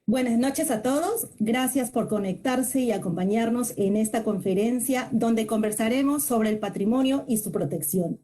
Buenas noches a todos. Gracias por conectarse y acompañarnos en esta conferencia donde conversaremos sobre el patrimonio y su protección.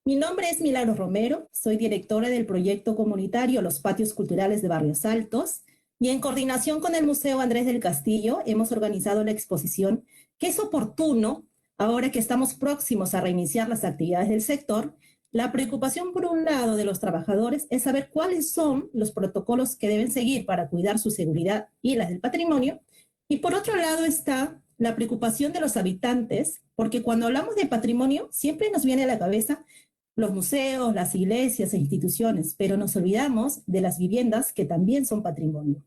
Mi nombre es Milagros Romero, soy directora del proyecto comunitario Los Patios Culturales de Barrios Altos y en coordinación con el Museo Andrés del Castillo hemos organizado la exposición que es oportuno, ahora que estamos próximos a reiniciar las actividades del sector. La preocupación, por un lado, de los trabajadores es saber cuáles son los protocolos que deben seguir para cuidar su seguridad y las del patrimonio. Y por otro lado está la preocupación de los habitantes, porque cuando hablamos de patrimonio siempre nos viene a la cabeza los museos, las iglesias e instituciones, pero nos olvidamos de las viviendas que también son patrimonio.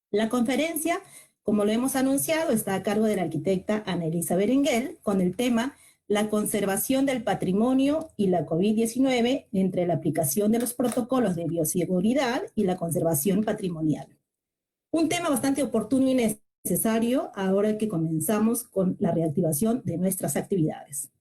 La conferencia, como lo hemos anunciado, está a cargo de la arquitecta Annelisa Berenguel con el tema la conservación del patrimonio y la COVID-19 entre la aplicación de los protocolos de bioseguridad y la conservación patrimonial. Un tema bastante oportuno y necesario ahora que comenzamos con la reactivación de nuestras actividades.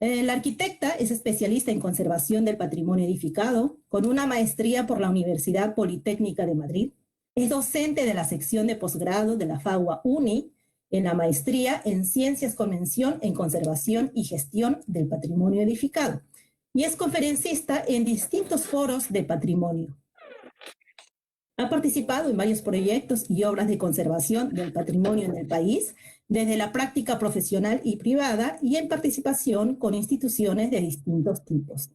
La arquitecta es especialista en conservación del patrimonio edificado, con una maestría por la Universidad Politécnica de Madrid. Es docente de la sección de posgrado de la FAUA UNI, en la maestría en Ciencias con mención en Conservación y Gestión del Patrimonio Edificado. Y es conferencista en distintos foros de patrimonio. Ha participado en varios proyectos y obras de conservación del patrimonio en el país, desde la práctica profesional y privada y en participación con instituciones de distintos tipos.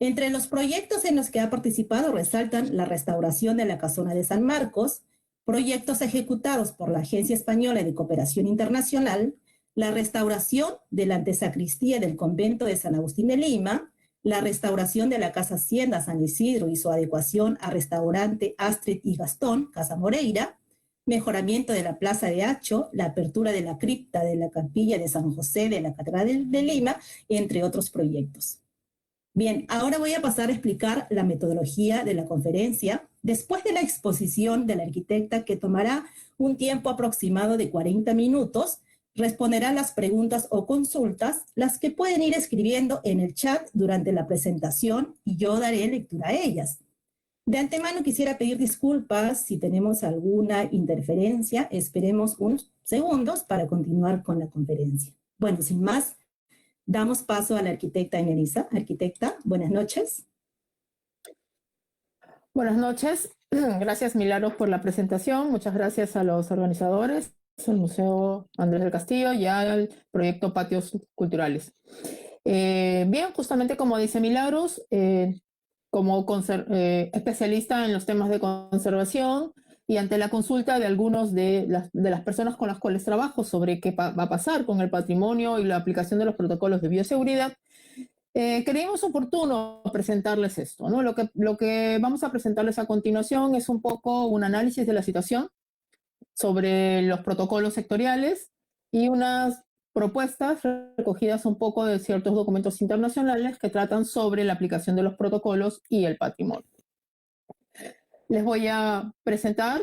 Entre los proyectos en los que ha participado resaltan la restauración de la Casona de San Marcos, proyectos ejecutados por la Agencia Española de Cooperación Internacional, la restauración de la antesacristía del convento de San Agustín de Lima, la restauración de la Casa Hacienda San Isidro y su adecuación a restaurante Astrid y Gastón, Casa Moreira, mejoramiento de la Plaza de Hacho, la apertura de la cripta de la Capilla de San José de la Catedral de Lima, entre otros proyectos. Bien, ahora voy a pasar a explicar la metodología de la conferencia. Después de la exposición de la arquitecta, que tomará un tiempo aproximado de 40 minutos, responderá las preguntas o consultas, las que pueden ir escribiendo en el chat durante la presentación y yo daré lectura a ellas. De antemano quisiera pedir disculpas si tenemos alguna interferencia. Esperemos unos segundos para continuar con la conferencia. Bueno, sin más, damos paso a la arquitecta Annelisa. Arquitecta, buenas noches. Buenas noches. Gracias, Milagros, por la presentación. Muchas gracias a los organizadores, al Museo Andrés del Castillo y al proyecto Patios Culturales. Bien, justamente como dice Milagros, como especialista en los temas de conservación y ante la consulta de algunos de las personas con las cuales trabajo sobre qué va a pasar con el patrimonio y la aplicación de los protocolos de bioseguridad, creímos oportuno presentarles esto, ¿no? Lo que vamos a presentarles a continuación es un poco un análisis de la situación sobre los protocolos sectoriales y unas propuestas recogidas un poco de ciertos documentos internacionales que tratan sobre la aplicación de los protocolos y el patrimonio. Les voy a presentar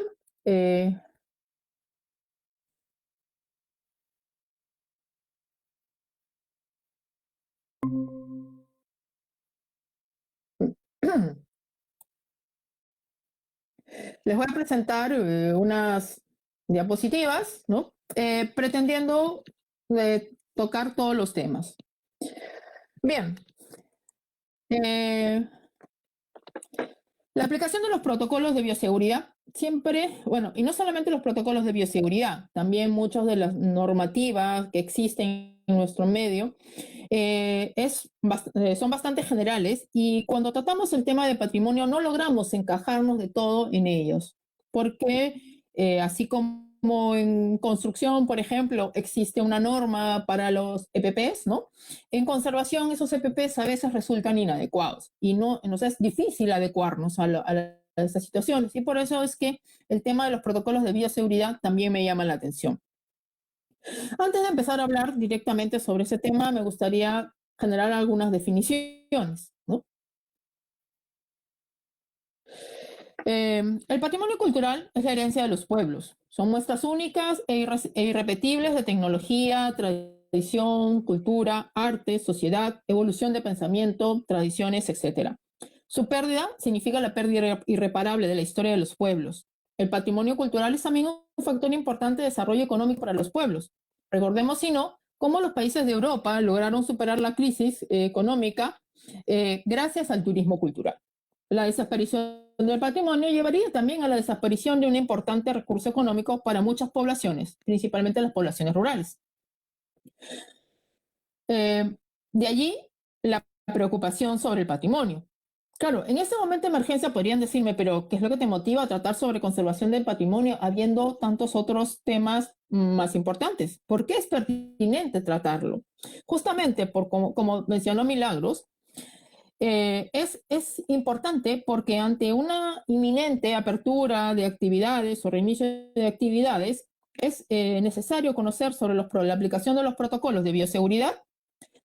unas diapositivas, ¿no? Pretendiendo tocar todos los temas. Bien. La aplicación de los protocolos de bioseguridad siempre, bueno, y no solamente los protocolos de bioseguridad, también muchas de las normativas que existen en nuestro medio son bastante generales y cuando tratamos el tema de patrimonio no logramos encajarnos de todo en ellos, porque así como en construcción, por ejemplo, existe una norma para los EPPs, ¿no? En conservación esos EPPs a veces resultan inadecuados y nos es difícil adecuarnos a esas situaciones y por eso es que el tema de los protocolos de bioseguridad también me llama la atención. Antes de empezar a hablar directamente sobre ese tema, me gustaría generar algunas definiciones, ¿no? El patrimonio cultural es la herencia de los pueblos. Son muestras únicas e irrepetibles de tecnología, tradición, cultura, arte, sociedad, evolución de pensamiento, tradiciones, etc. Su pérdida significa la pérdida irreparable de la historia de los pueblos. el patrimonio cultural es también un factor importante de desarrollo económico para los pueblos. Recordemos, si no, cómo los países de Europa lograron superar la crisis económica gracias al turismo cultural. La desaparición del patrimonio llevaría también a la desaparición de un importante recurso económico para muchas poblaciones, principalmente las poblaciones rurales. De allí la preocupación sobre el patrimonio. Claro, en este momento de emergencia podrían decirme, pero ¿qué es lo que te motiva a tratar sobre conservación del patrimonio habiendo tantos otros temas más importantes? ¿Por qué es pertinente tratarlo? Justamente como mencionó Milagros, es importante porque ante una inminente apertura de actividades o reinicio de actividades, es necesario conocer sobre la aplicación de los protocolos de bioseguridad,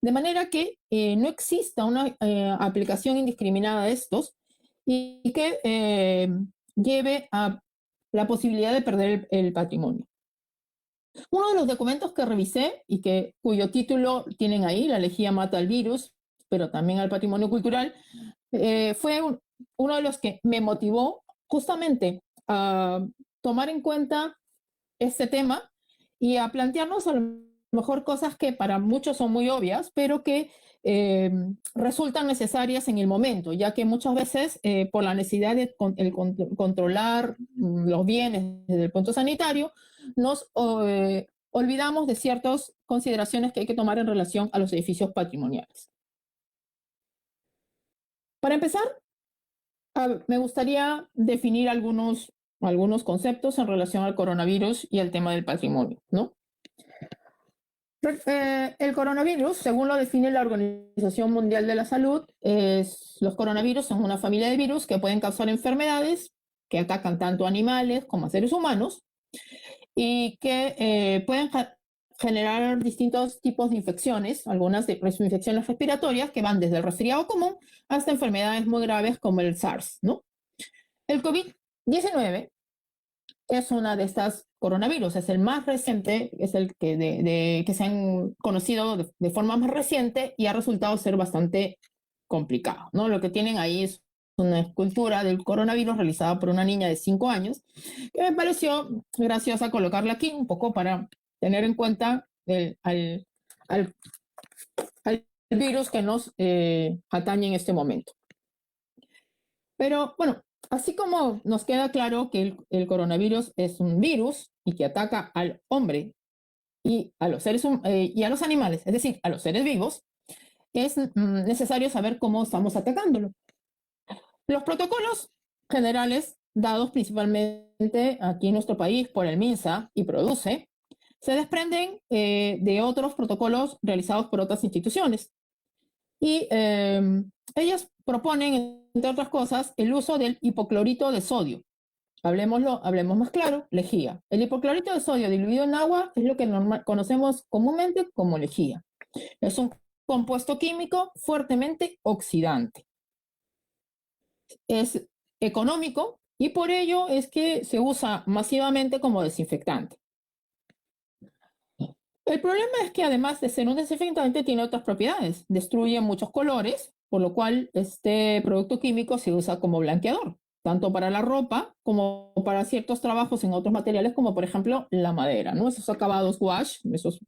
de manera que no exista una aplicación indiscriminada de estos y que lleve a la posibilidad de perder el patrimonio. Uno de los documentos que revisé y cuyo título tienen ahí, La lejía mata al virus, pero también al patrimonio cultural, fue uno de los que me motivó justamente a tomar en cuenta este tema y a plantearnos a lo mejor cosas que para muchos son muy obvias, pero que resultan necesarias en el momento, ya que muchas veces por la necesidad de controlar los bienes desde el punto sanitario, nos olvidamos de ciertas consideraciones que hay que tomar en relación a los edificios patrimoniales. Para empezar, me gustaría definir algunos conceptos en relación al coronavirus y al tema del patrimonio, ¿no? El coronavirus, según lo define la Organización Mundial de la Salud, los coronavirus son una familia de virus que pueden causar enfermedades que atacan tanto a animales como a seres humanos y que pueden generar distintos tipos de infecciones, algunas de infecciones respiratorias que van desde el resfriado común hasta enfermedades muy graves como el SARS, ¿no? El COVID-19 es una de estas coronavirus, es el más reciente, es el que se han conocido de forma más reciente y ha resultado ser bastante complicado, ¿no? Lo que tienen ahí es una escultura del coronavirus realizada por una niña de 5 años, que me pareció graciosa colocarla aquí un poco para tener en cuenta al virus que nos atañe en este momento. Pero bueno, así como nos queda claro que el coronavirus es un virus y que ataca al hombre y a los y a los animales, es decir, a los seres vivos, es necesario saber cómo estamos atacándolo. Los protocolos generales dados principalmente aquí en nuestro país por el MINSA y PRODUCE se desprenden de otros protocolos realizados por otras instituciones. Y ellas proponen, entre otras cosas, el uso del hipoclorito de sodio. Hablemos más claro, lejía. El hipoclorito de sodio diluido en agua es lo que conocemos comúnmente como lejía. Es un compuesto químico fuertemente oxidante. Es económico y por ello es que se usa masivamente como desinfectante. El problema es que además de ser un desinfectante tiene otras propiedades. Destruye muchos colores, por lo cual este producto químico se usa como blanqueador, tanto para la ropa como para ciertos trabajos en otros materiales, como por ejemplo la madera, ¿no? Esos acabados wash, esos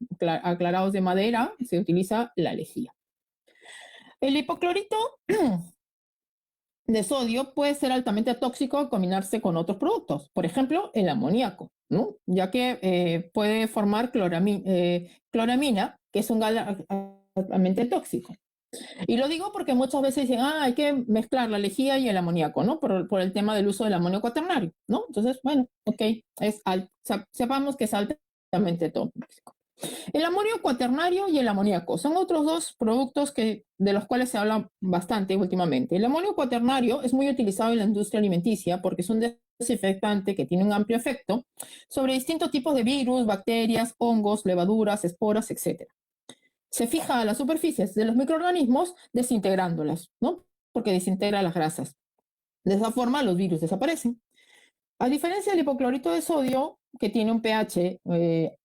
aclarados de madera, se utiliza la lejía. El hipoclorito de sodio puede ser altamente tóxico al combinarse con otros productos, por ejemplo, el amoníaco, ¿no? Ya que puede formar cloramina, que es un gas altamente tóxico. Y lo digo porque muchas veces dicen, hay que mezclar la lejía y el amoníaco, ¿no? Por el tema del uso del amonio cuaternario, ¿no? Entonces, bueno, ok, sepamos que es altamente tóxico. El amonio cuaternario y el amoníaco son otros dos productos de los cuales se habla bastante últimamente. El amonio cuaternario es muy utilizado en la industria alimenticia porque es un desinfectante que tiene un amplio efecto sobre distintos tipos de virus, bacterias, hongos, levaduras, esporas, etc. Se fija a las superficies de los microorganismos desintegrándolas, ¿no? Porque desintegra las grasas. De esa forma los virus desaparecen. A diferencia del hipoclorito de sodio, que tiene un pH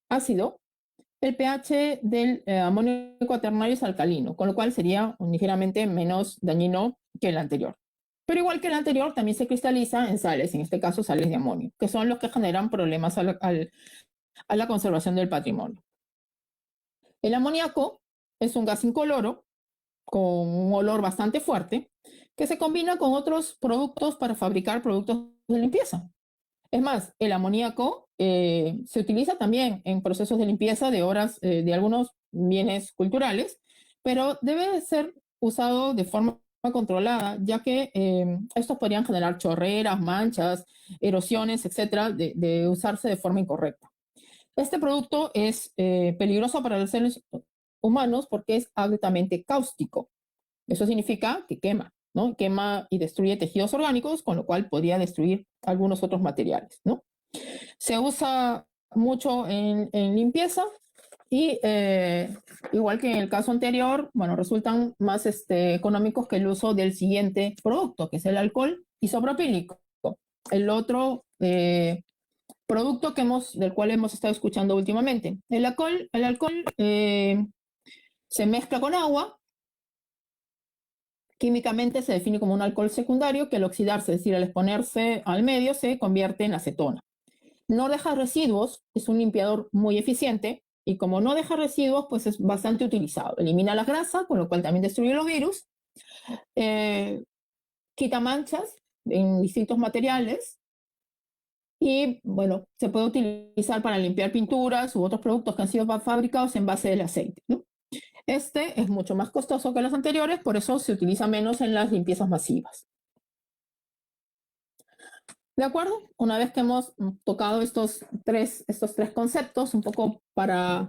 ácido, el pH del amonio cuaternario es alcalino, con lo cual sería ligeramente menos dañino que el anterior. Pero igual que el anterior, también se cristaliza en sales, en este caso sales de amonio, que son los que generan problemas a la conservación del patrimonio. El amoníaco es un gas incoloro con un olor bastante fuerte que se combina con otros productos para fabricar productos de limpieza. Es más, el amoníaco se utiliza también en procesos de limpieza de obras de algunos bienes culturales, pero debe ser usado de forma controlada, ya que estos podrían generar chorreras, manchas, erosiones, etcétera, de usarse de forma incorrecta. Este producto es peligroso para los seres humanos porque es altamente cáustico. Eso significa que quema, ¿no? Quema y destruye tejidos orgánicos, con lo cual podría destruir algunos otros materiales, ¿no? Se usa mucho en limpieza y igual que en el caso anterior, bueno, resultan más económicos que el uso del siguiente producto, que es el alcohol isopropílico. El otro producto del cual hemos estado escuchando últimamente. El alcohol se mezcla con agua. Químicamente se define como un alcohol secundario que al oxidarse, es decir, al exponerse al medio, se convierte en acetona. No deja residuos, es un limpiador muy eficiente y como no deja residuos, pues es bastante utilizado. Elimina la grasa, con lo cual también destruye los virus, quita manchas en distintos materiales y, bueno, se puede utilizar para limpiar pinturas u otros productos que han sido fabricados en base del aceite, ¿no? Este es mucho más costoso que los anteriores, por eso se utiliza menos en las limpiezas masivas. ¿De acuerdo? Una vez que hemos tocado estos tres conceptos, un poco para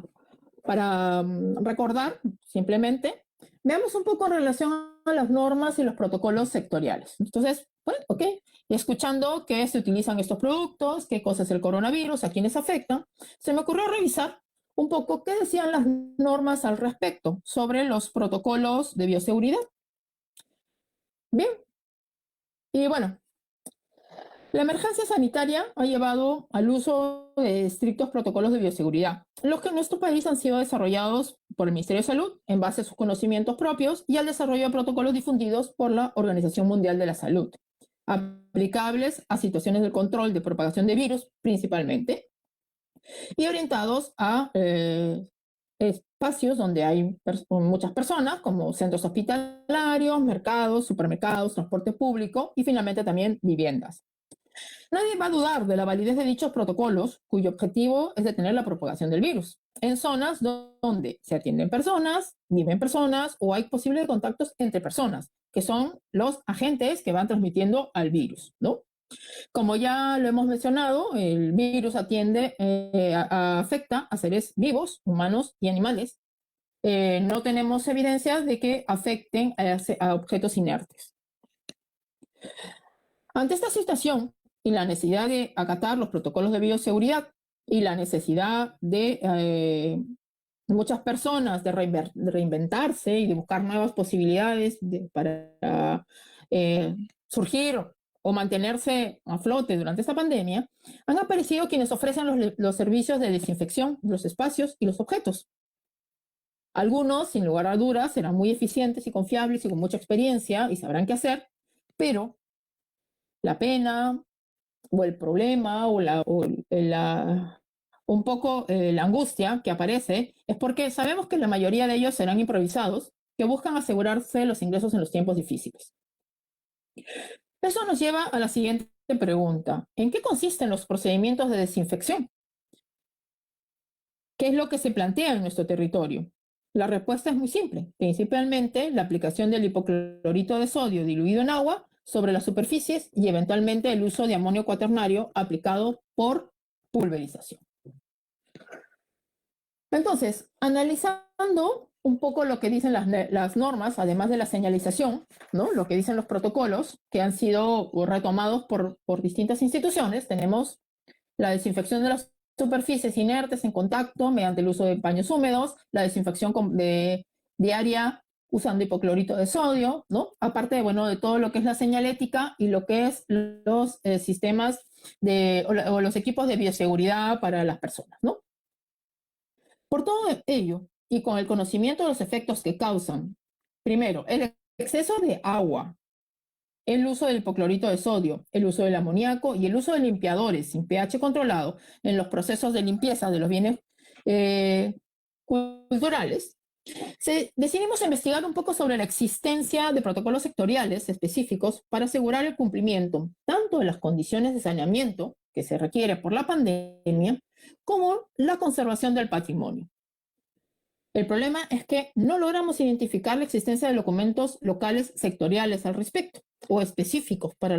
recordar simplemente, veamos un poco en relación a las normas y los protocolos sectoriales. Entonces, bueno, ok, escuchando que se utilizan estos productos, qué cosa es el coronavirus, a quiénes afectan, se me ocurrió revisar un poco qué decían las normas al respecto sobre los protocolos de bioseguridad. Bien, y bueno, la emergencia sanitaria ha llevado al uso de estrictos protocolos de bioseguridad, los que en nuestro país han sido desarrollados por el Ministerio de Salud en base a sus conocimientos propios y al desarrollo de protocolos difundidos por la Organización Mundial de la Salud, aplicables a situaciones de control de propagación de virus principalmente, y orientados a espacios donde hay muchas personas, como centros hospitalarios, mercados, supermercados, transporte público y finalmente también viviendas. Nadie va a dudar de la validez de dichos protocolos, cuyo objetivo es detener la propagación del virus en zonas donde se atienden personas, viven personas o hay posibles contactos entre personas, que son los agentes que van transmitiendo al virus, ¿no? Como ya lo hemos mencionado, el virus afecta a seres vivos, humanos y animales. No tenemos evidencias de que afecten a objetos inertes. Ante esta situación y la necesidad de acatar los protocolos de bioseguridad y la necesidad de muchas personas de reinventarse y de buscar nuevas posibilidades para surgir o mantenerse a flote durante esta pandemia, han aparecido quienes ofrecen los servicios de desinfección, los espacios y los objetos. Algunos, sin lugar a dudas, serán muy eficientes y confiables y con mucha experiencia y sabrán qué hacer, pero la pena o el problema un poco la angustia que aparece es porque sabemos que la mayoría de ellos serán improvisados, que buscan asegurarse los ingresos en los tiempos difíciles. Eso nos lleva a la siguiente pregunta. ¿En qué consisten los procedimientos de desinfección? ¿Qué es lo que se plantea en nuestro territorio? La respuesta es muy simple. Principalmente la aplicación del hipoclorito de sodio diluido en agua sobre las superficies y eventualmente el uso de amonio cuaternario aplicado por pulverización. Entonces, analizando un poco lo que dicen las normas, además de la señalización, ¿no? Lo que dicen los protocolos que han sido retomados por distintas instituciones, tenemos la desinfección de las superficies inertes en contacto mediante el uso de paños húmedos, la desinfección diaria usando hipoclorito de sodio, ¿no? Aparte de, bueno, de todo lo que es la señalética y lo que es los sistemas o los equipos de bioseguridad para las personas, ¿no? Por todo ello, y con el conocimiento de los efectos que causan, primero, el exceso de agua el uso del hipoclorito de sodio, el uso del amoníaco y el uso de limpiadores sin pH controlado en los procesos de limpieza de los bienes culturales, decidimos investigar un poco sobre la existencia de protocolos sectoriales específicos para asegurar el cumplimiento tanto de las condiciones de saneamiento que se requiere por la pandemia como la conservación del patrimonio. El problema es que no logramos identificar la existencia de documentos locales sectoriales al respecto o específicos para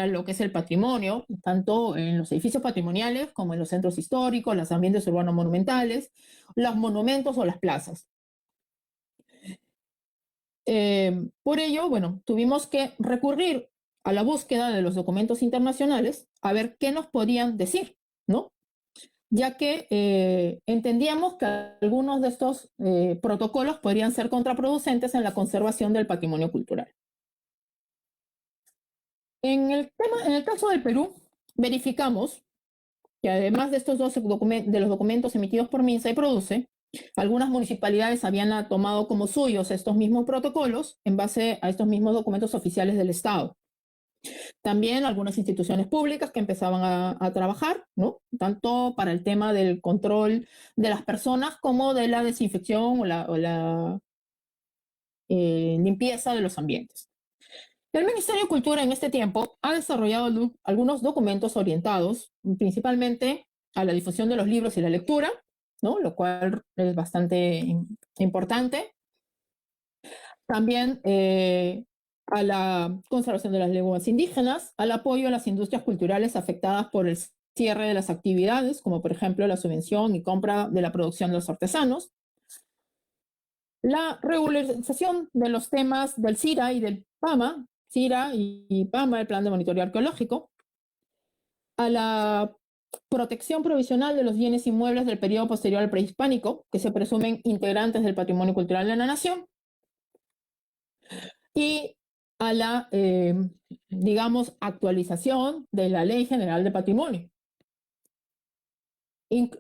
lo que es el patrimonio, tanto en los edificios patrimoniales como en los centros históricos, los ambientes urbanos monumentales, los monumentos o las plazas. Por ello, bueno, tuvimos que recurrir a la búsqueda de los documentos internacionales a ver qué nos podían decir, ¿no? Ya que entendíamos que algunos de estos protocolos podrían ser contraproducentes en la conservación del patrimonio cultural. En el caso del Perú, verificamos que además de estos dos de los documentos emitidos por MINSA y PRODUCE, algunas municipalidades habían tomado como suyos estos mismos protocolos en base a estos mismos documentos oficiales del Estado. También algunas instituciones públicas que empezaban a trabajar, ¿no? Tanto para el tema del control de las personas como de la desinfección o la limpieza de los ambientes. El Ministerio de Cultura en este tiempo ha desarrollado algunos documentos orientados principalmente a la difusión de los libros y la lectura, ¿no? Lo cual es bastante importante. También a la conservación de las lenguas indígenas, al apoyo a las industrias culturales afectadas por el cierre de las actividades, como por ejemplo la subvención y compra de la producción de los artesanos, la regularización de los temas del CIRA y del PAMA, CIRA y PAMA, el Plan de Monitoreo Arqueológico, a la protección provisional de los bienes inmuebles del periodo posterior al prehispánico, que se presumen integrantes del patrimonio cultural de la nación, y a la, digamos, actualización de la Ley General de Patrimonio. En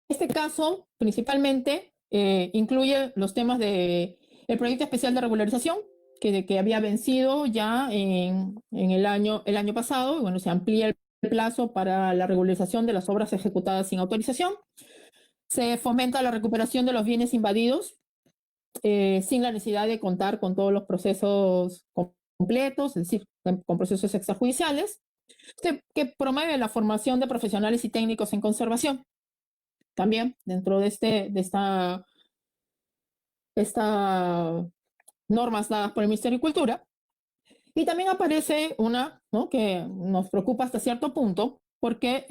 este caso, principalmente, incluye los temas del proyecto especial de regularización, que había vencido ya en el año pasado, y bueno, se amplía el plazo para la regularización de las obras ejecutadas sin autorización. Se fomenta la recuperación de los bienes invadidos sin la necesidad de contar con todos los procesos completos, es decir, con procesos extrajudiciales, que promueve la formación de profesionales y técnicos en conservación. También dentro de esta normas dadas por el Ministerio de Cultura. Y también aparece una, ¿no?, que nos preocupa hasta cierto punto, porque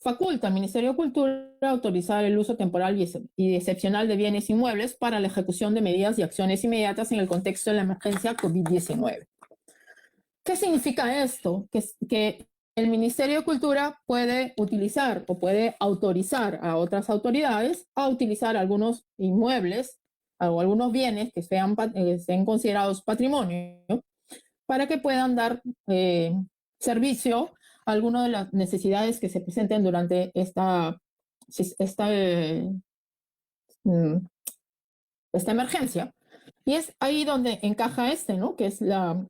faculta al Ministerio de Cultura autorizar el uso temporal y excepcional de bienes inmuebles para la ejecución de medidas y acciones inmediatas en el contexto de la emergencia COVID-19. ¿Qué significa esto? Que el Ministerio de Cultura puede utilizar o puede autorizar a otras autoridades a utilizar algunos inmuebles o algunos bienes que sean considerados patrimonio para que puedan dar servicio a algunas de las necesidades que se presenten durante esta emergencia. Y es ahí donde encaja ¿no?, que es la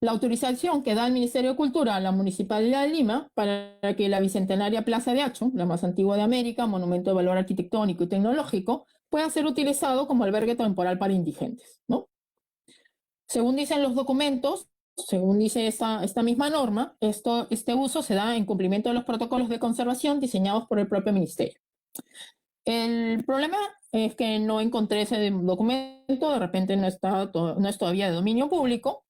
autorización que da el Ministerio de Cultura a la Municipalidad de Lima para que la bicentenaria Plaza de Acho, la más antigua de América, monumento de valor arquitectónico y tecnológico, pueda ser utilizado como albergue temporal para indigentes, ¿no? Según dicen los documentos, según dice esta misma norma, este uso se da en cumplimiento de los protocolos de conservación diseñados por el propio ministerio. El problema es que no encontré ese documento, de repente no es todavía de dominio público,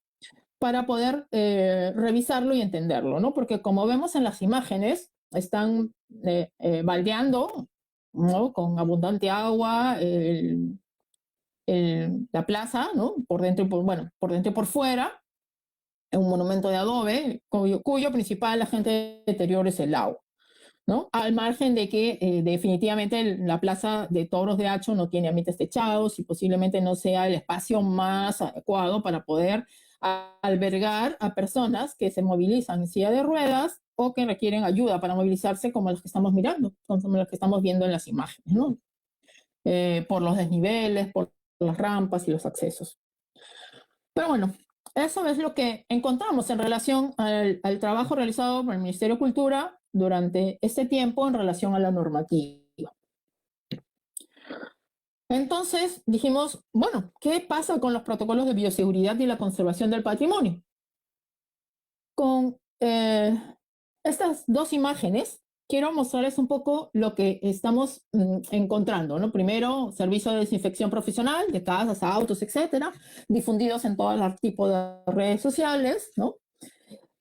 para poder revisarlo y entenderlo, ¿no? Porque como vemos en las imágenes, están baldeando, ¿no?, con abundante agua, la plaza, ¿no?, por dentro y por fuera, un monumento de adobe, cuyo principal agente deterioro es el agua, ¿no? Al margen de que definitivamente la Plaza de Toros de Acho no tiene ambientes techados y posiblemente no sea el espacio más adecuado para poder albergar a personas que se movilizan en silla de ruedas o que requieren ayuda para movilizarse, como los que estamos mirando, como los que estamos viendo en las imágenes, ¿no? Por los desniveles, por las rampas y los accesos. Pero bueno, eso es lo que encontramos en relación al trabajo realizado por el Ministerio de Cultura durante este tiempo en relación a la normativa. Entonces dijimos, bueno, ¿qué pasa con los protocolos de bioseguridad y la conservación del patrimonio? Con estas dos imágenes quiero mostrarles un poco lo que estamos encontrando, ¿no? Primero, servicio de desinfección profesional de casas, autos, etcétera, difundidos en todo el tipo de redes sociales, ¿no?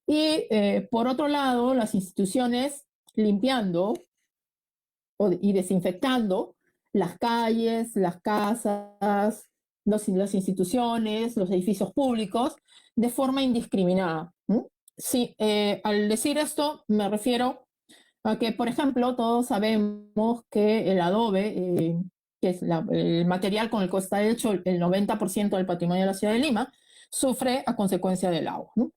Y por otro lado, las instituciones limpiando y desinfectando las calles, las casas, las instituciones, los edificios públicos de forma indiscriminada. Sí, al decir esto me refiero a que, por ejemplo, todos sabemos que el adobe, que es el material con el que está hecho el 90% del patrimonio de la ciudad de Lima, sufre a consecuencia del agua, ¿no?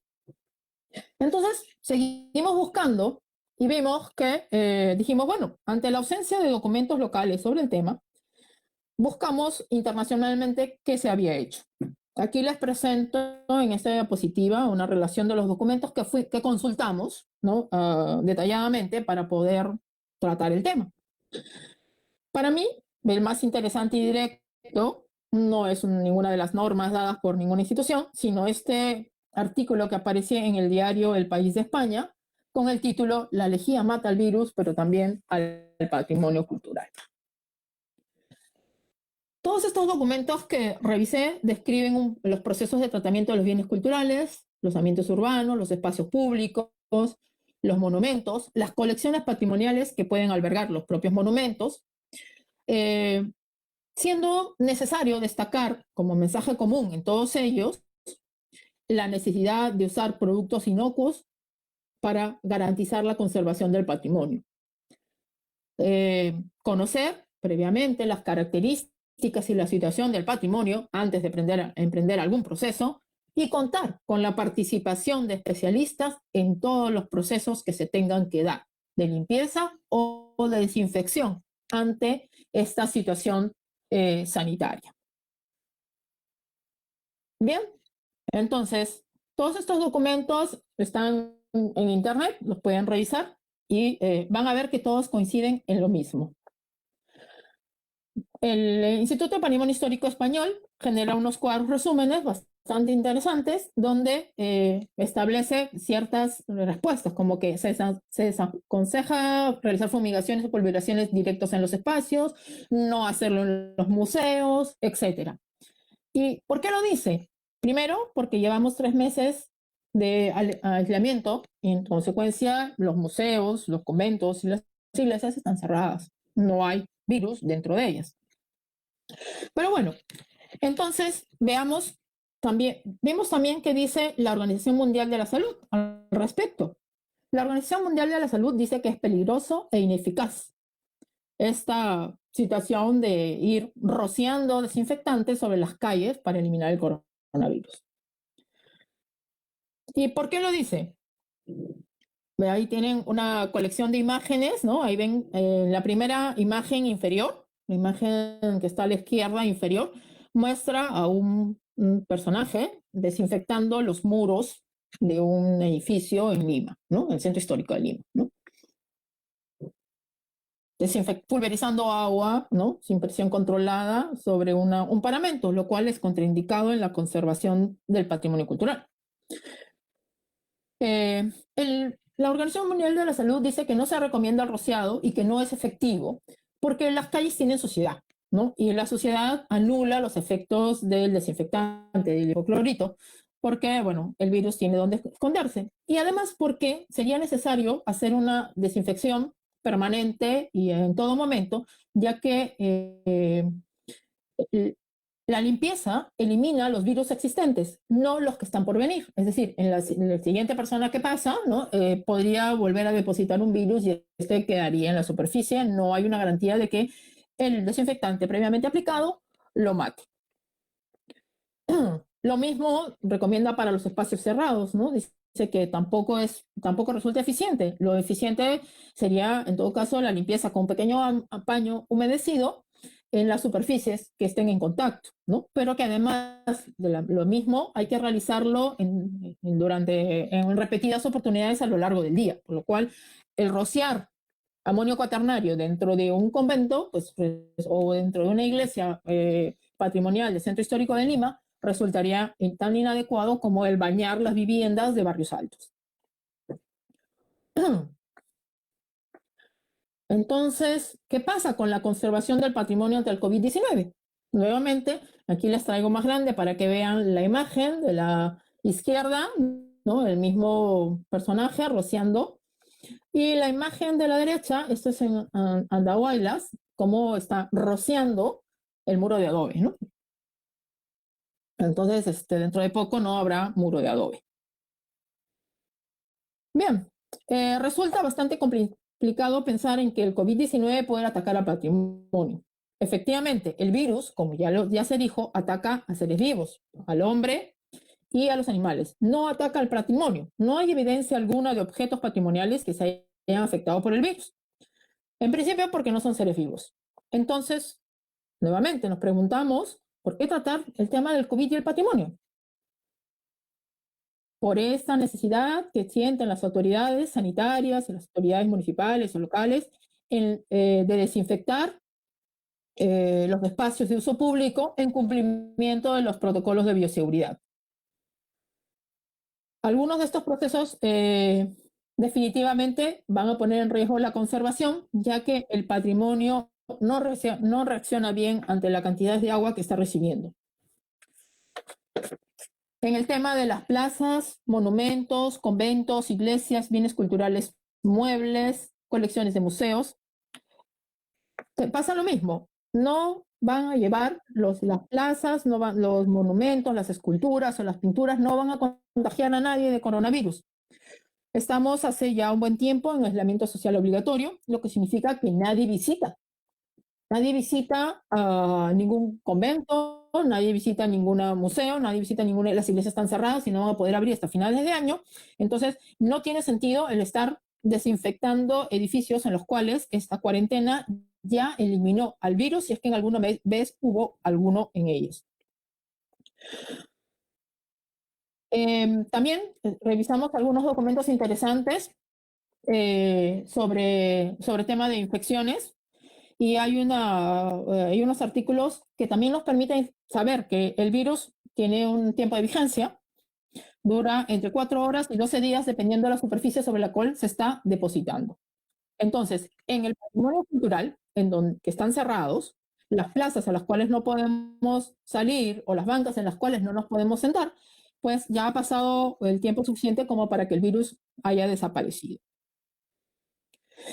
Entonces, seguimos buscando y vimos que dijimos, bueno, ante la ausencia de documentos locales sobre el tema, buscamos internacionalmente qué se había hecho. Aquí les presento en esta diapositiva una relación de los documentos que consultamos, ¿no? Detalladamente para poder tratar el tema. Para mí, el más interesante y directo no es ninguna de las normas dadas por ninguna institución, sino este artículo que aparece en el diario El País de España con el título La lejía mata al virus, pero también al patrimonio cultural. Todos estos documentos que revisé describen los procesos de tratamiento de los bienes culturales, los ambientes urbanos, los espacios públicos, los monumentos, las colecciones patrimoniales que pueden albergar los propios monumentos, siendo necesario destacar como mensaje común en todos ellos la necesidad de usar productos inocuos para garantizar la conservación del patrimonio. Conocer previamente las características y la situación del patrimonio antes de emprender algún proceso y contar con la participación de especialistas en todos los procesos que se tengan que dar, de limpieza o de desinfección ante esta situación sanitaria. Bien, entonces, todos estos documentos están en internet, los pueden revisar y van a ver que todos coinciden en lo mismo. El Instituto de Patrimonio Histórico Español genera unos cuadros resúmenes bastante interesantes donde establece ciertas respuestas, como que se desaconseja realizar fumigaciones o pulverizaciones directos en los espacios, no hacerlo en los museos, etc. ¿Y por qué lo dice? Primero, porque llevamos 3 meses de aislamiento y en consecuencia los museos, los conventos y las iglesias están cerradas. No hay virus dentro de ellas. Pero bueno, entonces vemos también que dice la Organización Mundial de la Salud al respecto. La Organización Mundial de la Salud dice que es peligroso e ineficaz esta situación de ir rociando desinfectantes sobre las calles para eliminar el coronavirus. ¿Y por qué lo dice? Ahí tienen una colección de imágenes, ¿no? Ahí ven la primera imagen inferior, la imagen que está a la izquierda inferior, muestra a un personaje desinfectando los muros de un edificio en Lima, ¿no? En el centro histórico de Lima, ¿no? Pulverizando agua, ¿no? Sin presión controlada sobre un paramento, lo cual es contraindicado en la conservación del patrimonio cultural. La Organización Mundial de la Salud dice que no se recomienda el rociado y que no es efectivo porque las calles tienen suciedad, ¿no? Y la suciedad anula los efectos del desinfectante, del hipoclorito, porque, bueno, el virus tiene donde esconderse. Y además porque sería necesario hacer una desinfección permanente y en todo momento, ya que la limpieza elimina los virus existentes, no los que están por venir. Es decir, en la siguiente persona que pasa, ¿no? Podría volver a depositar un virus y este quedaría en la superficie. No hay una garantía de que el desinfectante previamente aplicado lo mate. Lo mismo recomienda para los espacios cerrados, ¿no? Dice que tampoco resulta eficiente. Lo eficiente sería, en todo caso, la limpieza con un pequeño paño humedecido en las superficies que estén en contacto, ¿no? Pero que además de lo mismo hay que realizarlo en repetidas oportunidades a lo largo del día, por lo cual el rociar amonio cuaternario dentro de un convento o dentro de una iglesia patrimonial del Centro Histórico de Lima resultaría tan inadecuado como el bañar las viviendas de barrios altos. Entonces, ¿qué pasa con la conservación del patrimonio ante el COVID-19? Nuevamente, aquí les traigo más grande para que vean la imagen de la izquierda, ¿no? El mismo personaje rociando. Y la imagen de la derecha, esto es en Andahuaylas, cómo está rociando el muro de adobe, ¿no? Entonces, dentro de poco no habrá muro de adobe. Bien, resulta bastante complicado pensar en que el COVID-19 puede atacar al patrimonio. Efectivamente, el virus, como ya se dijo, ataca a seres vivos, al hombre y a los animales. No ataca al patrimonio. No hay evidencia alguna de objetos patrimoniales que se hayan afectado por el virus. En principio, porque no son seres vivos. Entonces, nuevamente nos preguntamos, ¿por qué tratar el tema del COVID y el patrimonio? Por esta necesidad que sienten las autoridades sanitarias y las autoridades municipales o locales de desinfectar los espacios de uso público en cumplimiento de los protocolos de bioseguridad. Algunos de estos procesos definitivamente van a poner en riesgo la conservación, ya que el patrimonio no reacciona bien ante la cantidad de agua que está recibiendo. En el tema de las plazas, monumentos, conventos, iglesias, bienes culturales, muebles, colecciones de museos, pasa lo mismo. No van a llevar las plazas, los monumentos, las esculturas o las pinturas, no van a contagiar a nadie de coronavirus. Estamos hace ya un buen tiempo en aislamiento social obligatorio, lo que significa que nadie visita. Nadie visita ningún convento, nadie visita ningún museo, nadie visita ninguna, las iglesias están cerradas y no van a poder abrir hasta finales de año. Entonces, no tiene sentido el estar desinfectando edificios en los cuales esta cuarentena ya eliminó al virus, si es que en alguna vez hubo alguno en ellos. También revisamos algunos documentos interesantes sobre tema de infecciones. Y hay unos artículos que también nos permiten saber que el virus tiene un tiempo de vigencia, dura entre 4 horas y 12 días, dependiendo de la superficie sobre la cual se está depositando. Entonces, en el patrimonio cultural, que están cerrados, las plazas a las cuales no podemos salir o las bancas en las cuales no nos podemos sentar, pues ya ha pasado el tiempo suficiente como para que el virus haya desaparecido.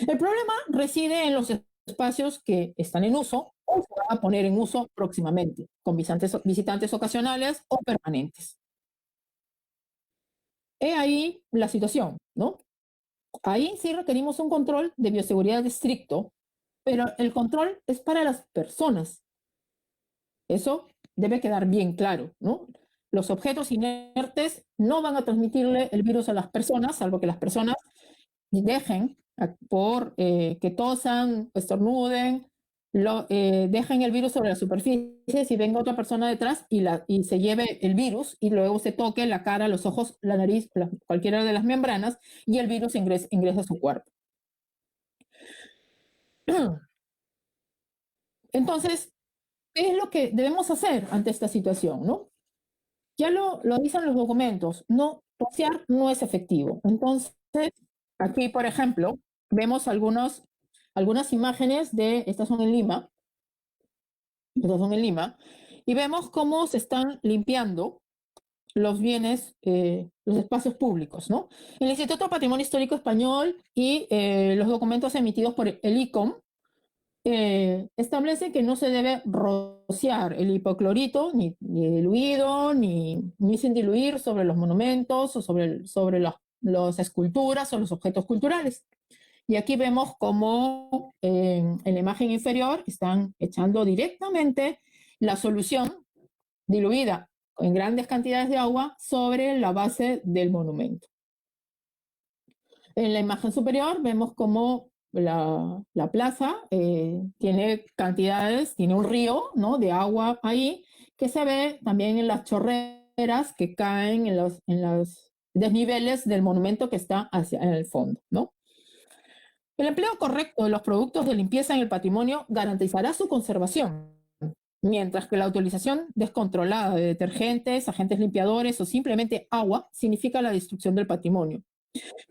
El problema reside en los espacios que están en uso o se van a poner en uso próximamente, con visitantes ocasionales o permanentes. He ahí la situación, ¿no? Ahí sí requerimos un control de bioseguridad estricto, pero el control es para las personas. Eso debe quedar bien claro, ¿no? Los objetos inertes no van a transmitirle el virus a las personas, salvo que las personas dejen que tosan, estornuden, dejen el virus sobre la superficie, si venga otra persona detrás y se lleve el virus y luego se toque la cara, los ojos, la nariz, cualquiera de las membranas y el virus ingresa a su cuerpo. Entonces, ¿qué es lo que debemos hacer ante esta situación, no? Ya lo dicen los documentos, rociar no es efectivo. Entonces, aquí, por ejemplo, vemos algunas imágenes estas son en Lima, y vemos cómo se están limpiando los bienes, los espacios públicos, ¿no? El Instituto Patrimonio Histórico Español y los documentos emitidos por el ICOM establecen que no se debe rociar el hipoclorito, ni diluido, ni sin diluir sobre los monumentos o sobre las esculturas o los objetos culturales. Y aquí vemos cómo en la imagen inferior están echando directamente la solución diluida en grandes cantidades de agua sobre la base del monumento. En la imagen superior vemos cómo la plaza tiene cantidades, tiene un río, ¿no?, de agua ahí, que se ve también en las chorreras que caen en los desniveles del monumento que está en el fondo, ¿no? El empleo correcto de los productos de limpieza en el patrimonio garantizará su conservación, mientras que la utilización descontrolada de detergentes, agentes limpiadores o simplemente agua significa la destrucción del patrimonio,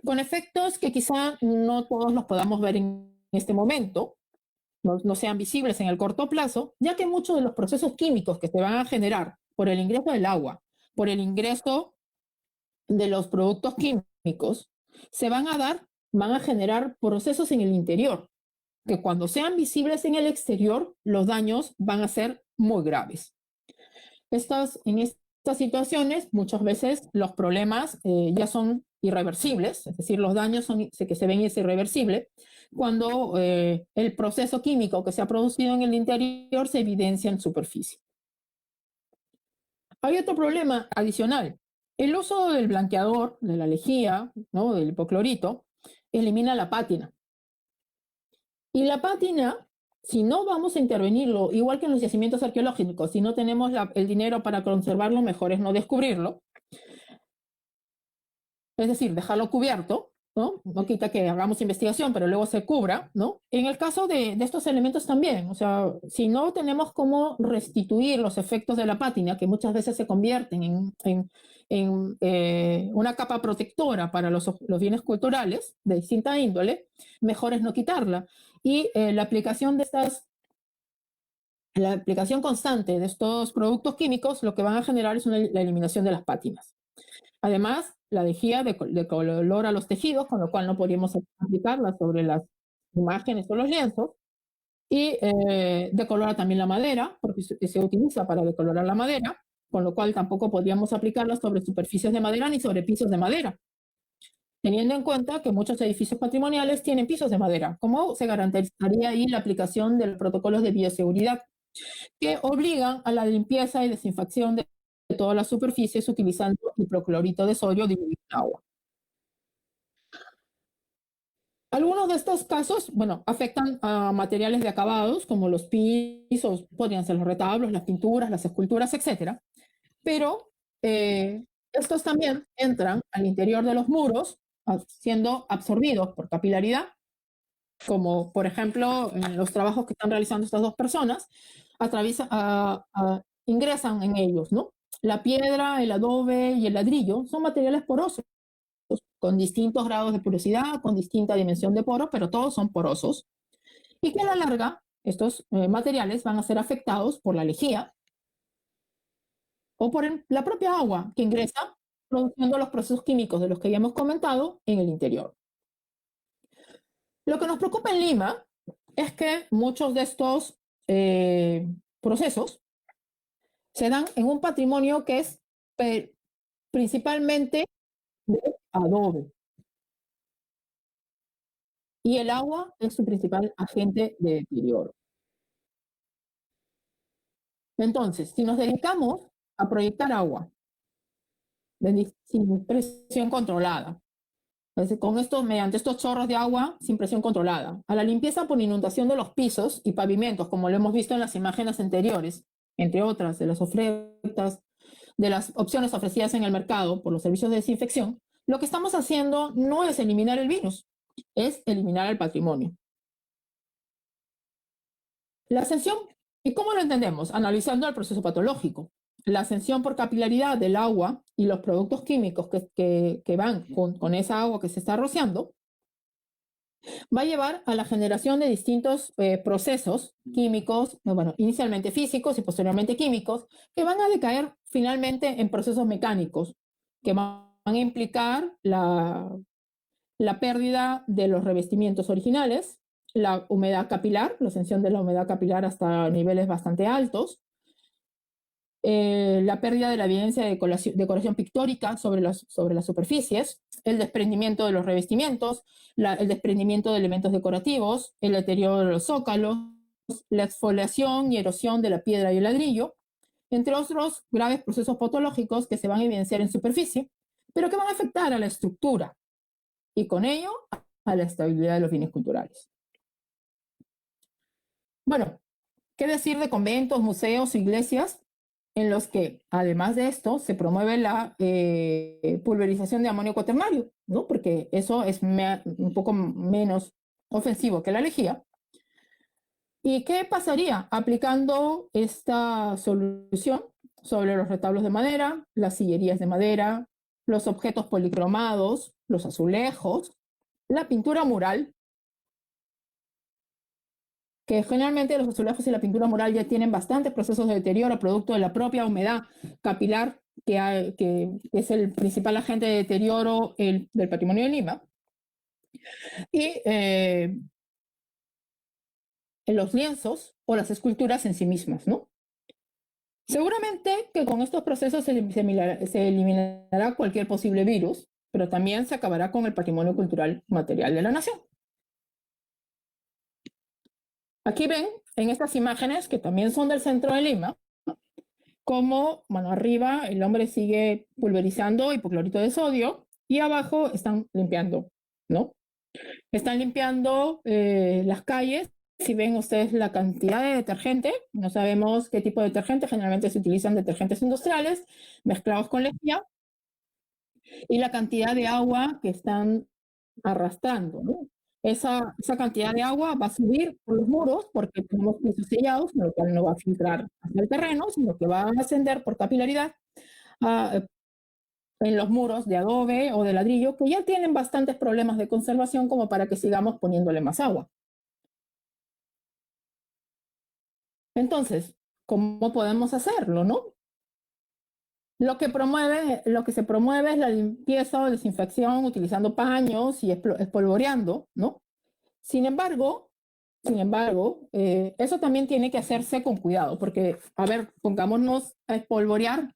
con efectos que quizá no todos los podamos ver en este momento, no sean visibles en el corto plazo, ya que muchos de los procesos químicos que se van a generar por el ingreso del agua, por el ingreso de los productos químicos, van a generar procesos en el interior, que cuando sean visibles en el exterior, los daños van a ser muy graves. En estas situaciones, muchas veces los problemas ya son irreversibles, es decir, los daños que se ven es irreversible, cuando el proceso químico que se ha producido en el interior se evidencia en superficie. Hay otro problema adicional. El uso del blanqueador, de la lejía, ¿no?, del hipoclorito, elimina la pátina. Y la pátina, si no vamos a intervenirlo, igual que en los yacimientos arqueológicos, si no tenemos el dinero para conservarlo, mejor es no descubrirlo. Es decir, dejarlo cubierto, ¿no? No quita que hagamos investigación, pero luego se cubra, ¿no? En el caso de estos elementos también, o sea, si no tenemos cómo restituir los efectos de la pátina, que muchas veces se convierten en una capa protectora para los bienes culturales de distinta índole, mejor es no quitarla. Y la aplicación constante de estos productos químicos lo que van a generar es la eliminación de las pátinas. Además, la lejía decolora los tejidos, con lo cual no podríamos aplicarla sobre las imágenes o los lienzos. Y decolora también la madera, porque se utiliza para decolorar la madera, con lo cual tampoco podríamos aplicarla sobre superficies de madera ni sobre pisos de madera, teniendo en cuenta que muchos edificios patrimoniales tienen pisos de madera. ¿Cómo se garantizaría ahí la aplicación de los protocolos de bioseguridad que obligan a la limpieza y desinfección de todas las superficies utilizando hipoclorito de sodio diluido en agua? Algunos de estos casos, bueno, afectan a materiales de acabados como los pisos, podrían ser los retablos, las pinturas, las esculturas, etcétera. Pero estos también entran al interior de los muros, siendo absorbidos por capilaridad, como por ejemplo en los trabajos que están realizando estas dos personas, ingresan en ellos, ¿no? La piedra, el adobe y el ladrillo son materiales porosos, con distintos grados de porosidad, con distinta dimensión de poro, pero todos son porosos. Y que a la larga, estos materiales van a ser afectados por la lejía o por la propia agua que ingresa, produciendo los procesos químicos de los que ya hemos comentado en el interior. Lo que nos preocupa en Lima es que muchos de estos procesos se dan en un patrimonio que es principalmente de adobe. Y el agua es su principal agente de deterioro. Entonces, si nos dedicamos a proyectar agua sin presión controlada, mediante estos chorros de agua sin presión controlada, a la limpieza por inundación de los pisos y pavimentos, como lo hemos visto en las imágenes anteriores, entre otras de las ofertas, de las opciones ofrecidas en el mercado por los servicios de desinfección, lo que estamos haciendo no es eliminar el virus, es eliminar el patrimonio. La ascensión, ¿y cómo lo entendemos? Analizando el proceso patológico. La ascensión por capilaridad del agua y los productos químicos que van con esa agua que se está rociando va a llevar a la generación de distintos procesos químicos, bueno, inicialmente físicos y posteriormente químicos, que van a decaer finalmente en procesos mecánicos, que van a implicar la pérdida de los revestimientos originales, la humedad capilar, la ascensión de la humedad capilar hasta niveles bastante altos, la pérdida de la evidencia de decoración pictórica sobre las superficies, el desprendimiento de los revestimientos, el desprendimiento de elementos decorativos, el deterioro de los zócalos, la exfoliación y erosión de la piedra y el ladrillo, entre otros graves procesos patológicos que se van a evidenciar en superficie, pero que van a afectar a la estructura y con ello a la estabilidad de los bienes culturales. Bueno, ¿qué decir de conventos, museos, iglesias en los que, además de esto, se promueve la pulverización de amonio cuaternario, ¿no? Porque eso es un poco menos ofensivo que la lejía. ¿Y qué pasaría aplicando esta solución sobre los retablos de madera, las sillerías de madera, los objetos policromados, los azulejos, la pintura mural, que generalmente los azulejos y la pintura mural ya tienen bastantes procesos de deterioro producto de la propia humedad capilar, que es el principal agente de deterioro del patrimonio de Lima? Y en los lienzos o las esculturas en sí mismas, ¿no? Seguramente que con estos procesos se eliminará cualquier posible virus, pero también se acabará con el patrimonio cultural material de la nación. Aquí ven en estas imágenes, que también son del centro de Lima, como, bueno, arriba el hombre sigue pulverizando hipoclorito de sodio y abajo están limpiando, ¿no? Están limpiando las calles. Si ven ustedes la cantidad de detergente, no sabemos qué tipo de detergente, generalmente se utilizan detergentes industriales mezclados con lejía, y la cantidad de agua que están arrastrando, ¿no? Esa cantidad de agua va a subir por los muros porque tenemos pisos sellados, lo cual no va a filtrar hacia el terreno, sino que va a ascender por capilaridad a, en los muros de adobe o de ladrillo, que ya tienen bastantes problemas de conservación como para que sigamos poniéndole más agua. Entonces, ¿cómo podemos hacerlo, no? Lo que se promueve es la limpieza o desinfección utilizando paños y espolvoreando, ¿no? Sin embargo, eso también tiene que hacerse con cuidado, porque, a ver, pongámonos a espolvorear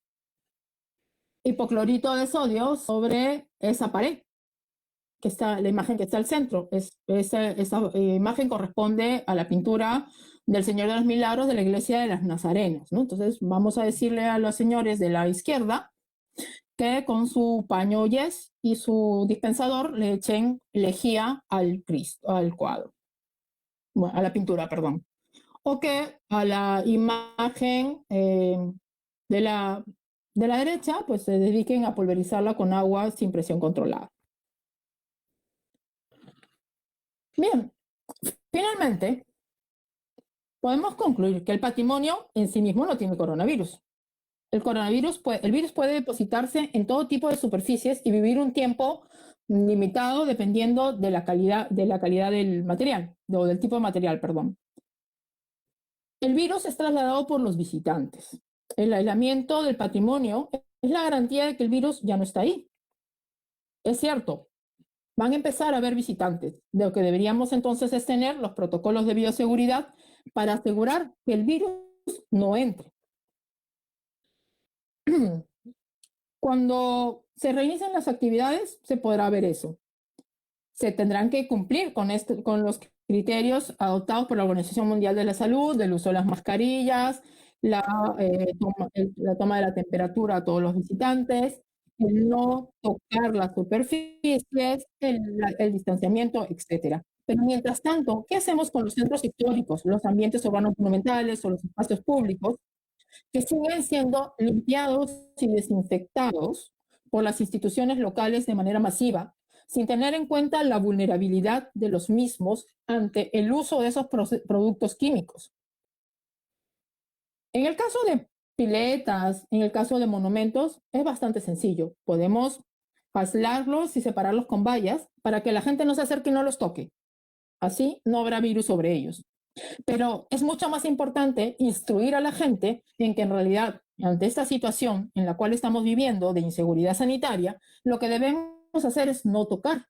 hipoclorito de sodio sobre esa pared, que está, la imagen que está al centro. Esa imagen corresponde a la pintura del Señor de los Milagros de la iglesia de las Nazarenas, ¿no? Entonces vamos a decirle a los señores de la izquierda que con su paño yes y su dispensador le echen lejía al Cristo, al cuadro, bueno, a la pintura, perdón. O que a la imagen de la derecha, pues se dediquen a pulverizarla con agua sin presión controlada. Bien, finalmente, podemos concluir que el patrimonio en sí mismo no tiene coronavirus. El virus puede depositarse en todo tipo de superficies y vivir un tiempo limitado dependiendo de la calidad del material, o del tipo de material, perdón. El virus es trasladado por los visitantes. El aislamiento del patrimonio es la garantía de que el virus ya no está ahí. Es cierto, van a empezar a haber visitantes. Lo que deberíamos entonces es tener los protocolos de bioseguridad para asegurar que el virus no entre. Cuando se reinicien las actividades, se podrá ver eso. Se tendrán que cumplir con los criterios adoptados por la Organización Mundial de la Salud, del uso de las mascarillas, la toma de la temperatura a todos los visitantes, el no tocar las superficies, el distanciamiento, etc. Pero mientras tanto, ¿qué hacemos con los centros históricos, los ambientes urbanos monumentales o los espacios públicos que siguen siendo limpiados y desinfectados por las instituciones locales de manera masiva, sin tener en cuenta la vulnerabilidad de los mismos ante el uso de esos productos químicos? En el caso de piletas, en el caso de monumentos, es bastante sencillo. Podemos aislarlos y separarlos con vallas para que la gente no se acerque y no los toque. Así no habrá virus sobre ellos. Pero es mucho más importante instruir a la gente en que en realidad, ante esta situación en la cual estamos viviendo de inseguridad sanitaria, lo que debemos hacer es no tocar.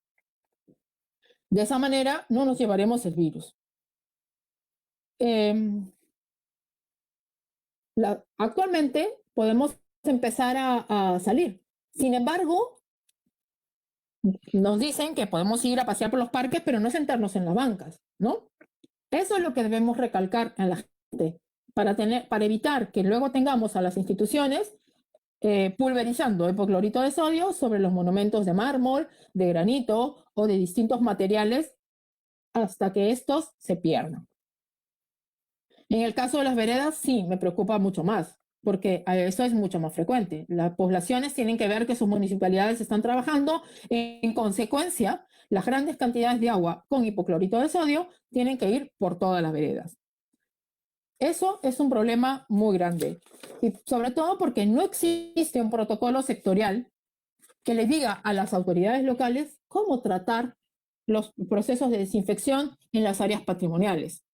De esa manera no nos llevaremos el virus. Actualmente podemos empezar a salir. Sin embargo, nos dicen que podemos ir a pasear por los parques, pero no sentarnos en las bancas, ¿no? Eso es lo que debemos recalcar a la gente para evitar que luego tengamos a las instituciones pulverizando hipoclorito de sodio sobre los monumentos de mármol, de granito o de distintos materiales hasta que estos se pierdan. En el caso de las veredas, sí, me preocupa mucho más, porque eso es mucho más frecuente. Las poblaciones tienen que ver que sus municipalidades están trabajando. En consecuencia, las grandes cantidades de agua con hipoclorito de sodio tienen que ir por todas las veredas. Eso es un problema muy grande, y sobre todo porque no existe un protocolo sectorial que le diga a las autoridades locales cómo tratar los procesos de desinfección en las áreas patrimoniales.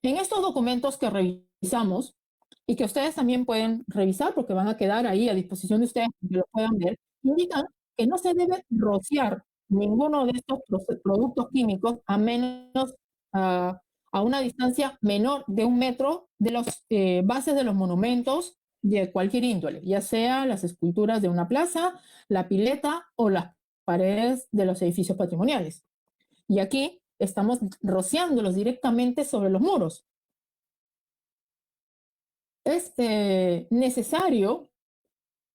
En estos documentos que revisamos y que ustedes también pueden revisar porque van a quedar ahí a disposición de ustedes para que lo puedan ver, indican que no se debe rociar ninguno de estos productos químicos a menos a una distancia menor de 1 metro de las bases de los monumentos de cualquier índole, ya sea las esculturas de una plaza, la pileta o las paredes de los edificios patrimoniales. Y aquí estamos rociándolos directamente sobre los muros. Es necesario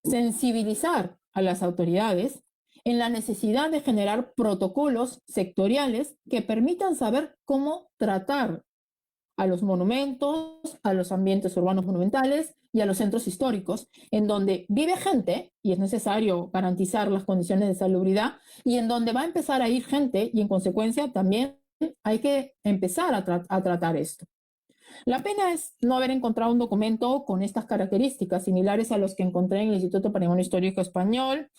sensibilizar a las autoridades en la necesidad de generar protocolos sectoriales que permitan saber cómo tratar a los monumentos, a los ambientes urbanos monumentales y a los centros históricos, en donde vive gente y es necesario garantizar las condiciones de salubridad, y en donde va a empezar a ir gente y en consecuencia también hay que empezar a tratar esto. La pena es no haber encontrado un documento con estas características similares a los que encontré en el Instituto Patrimonio Histórico Español,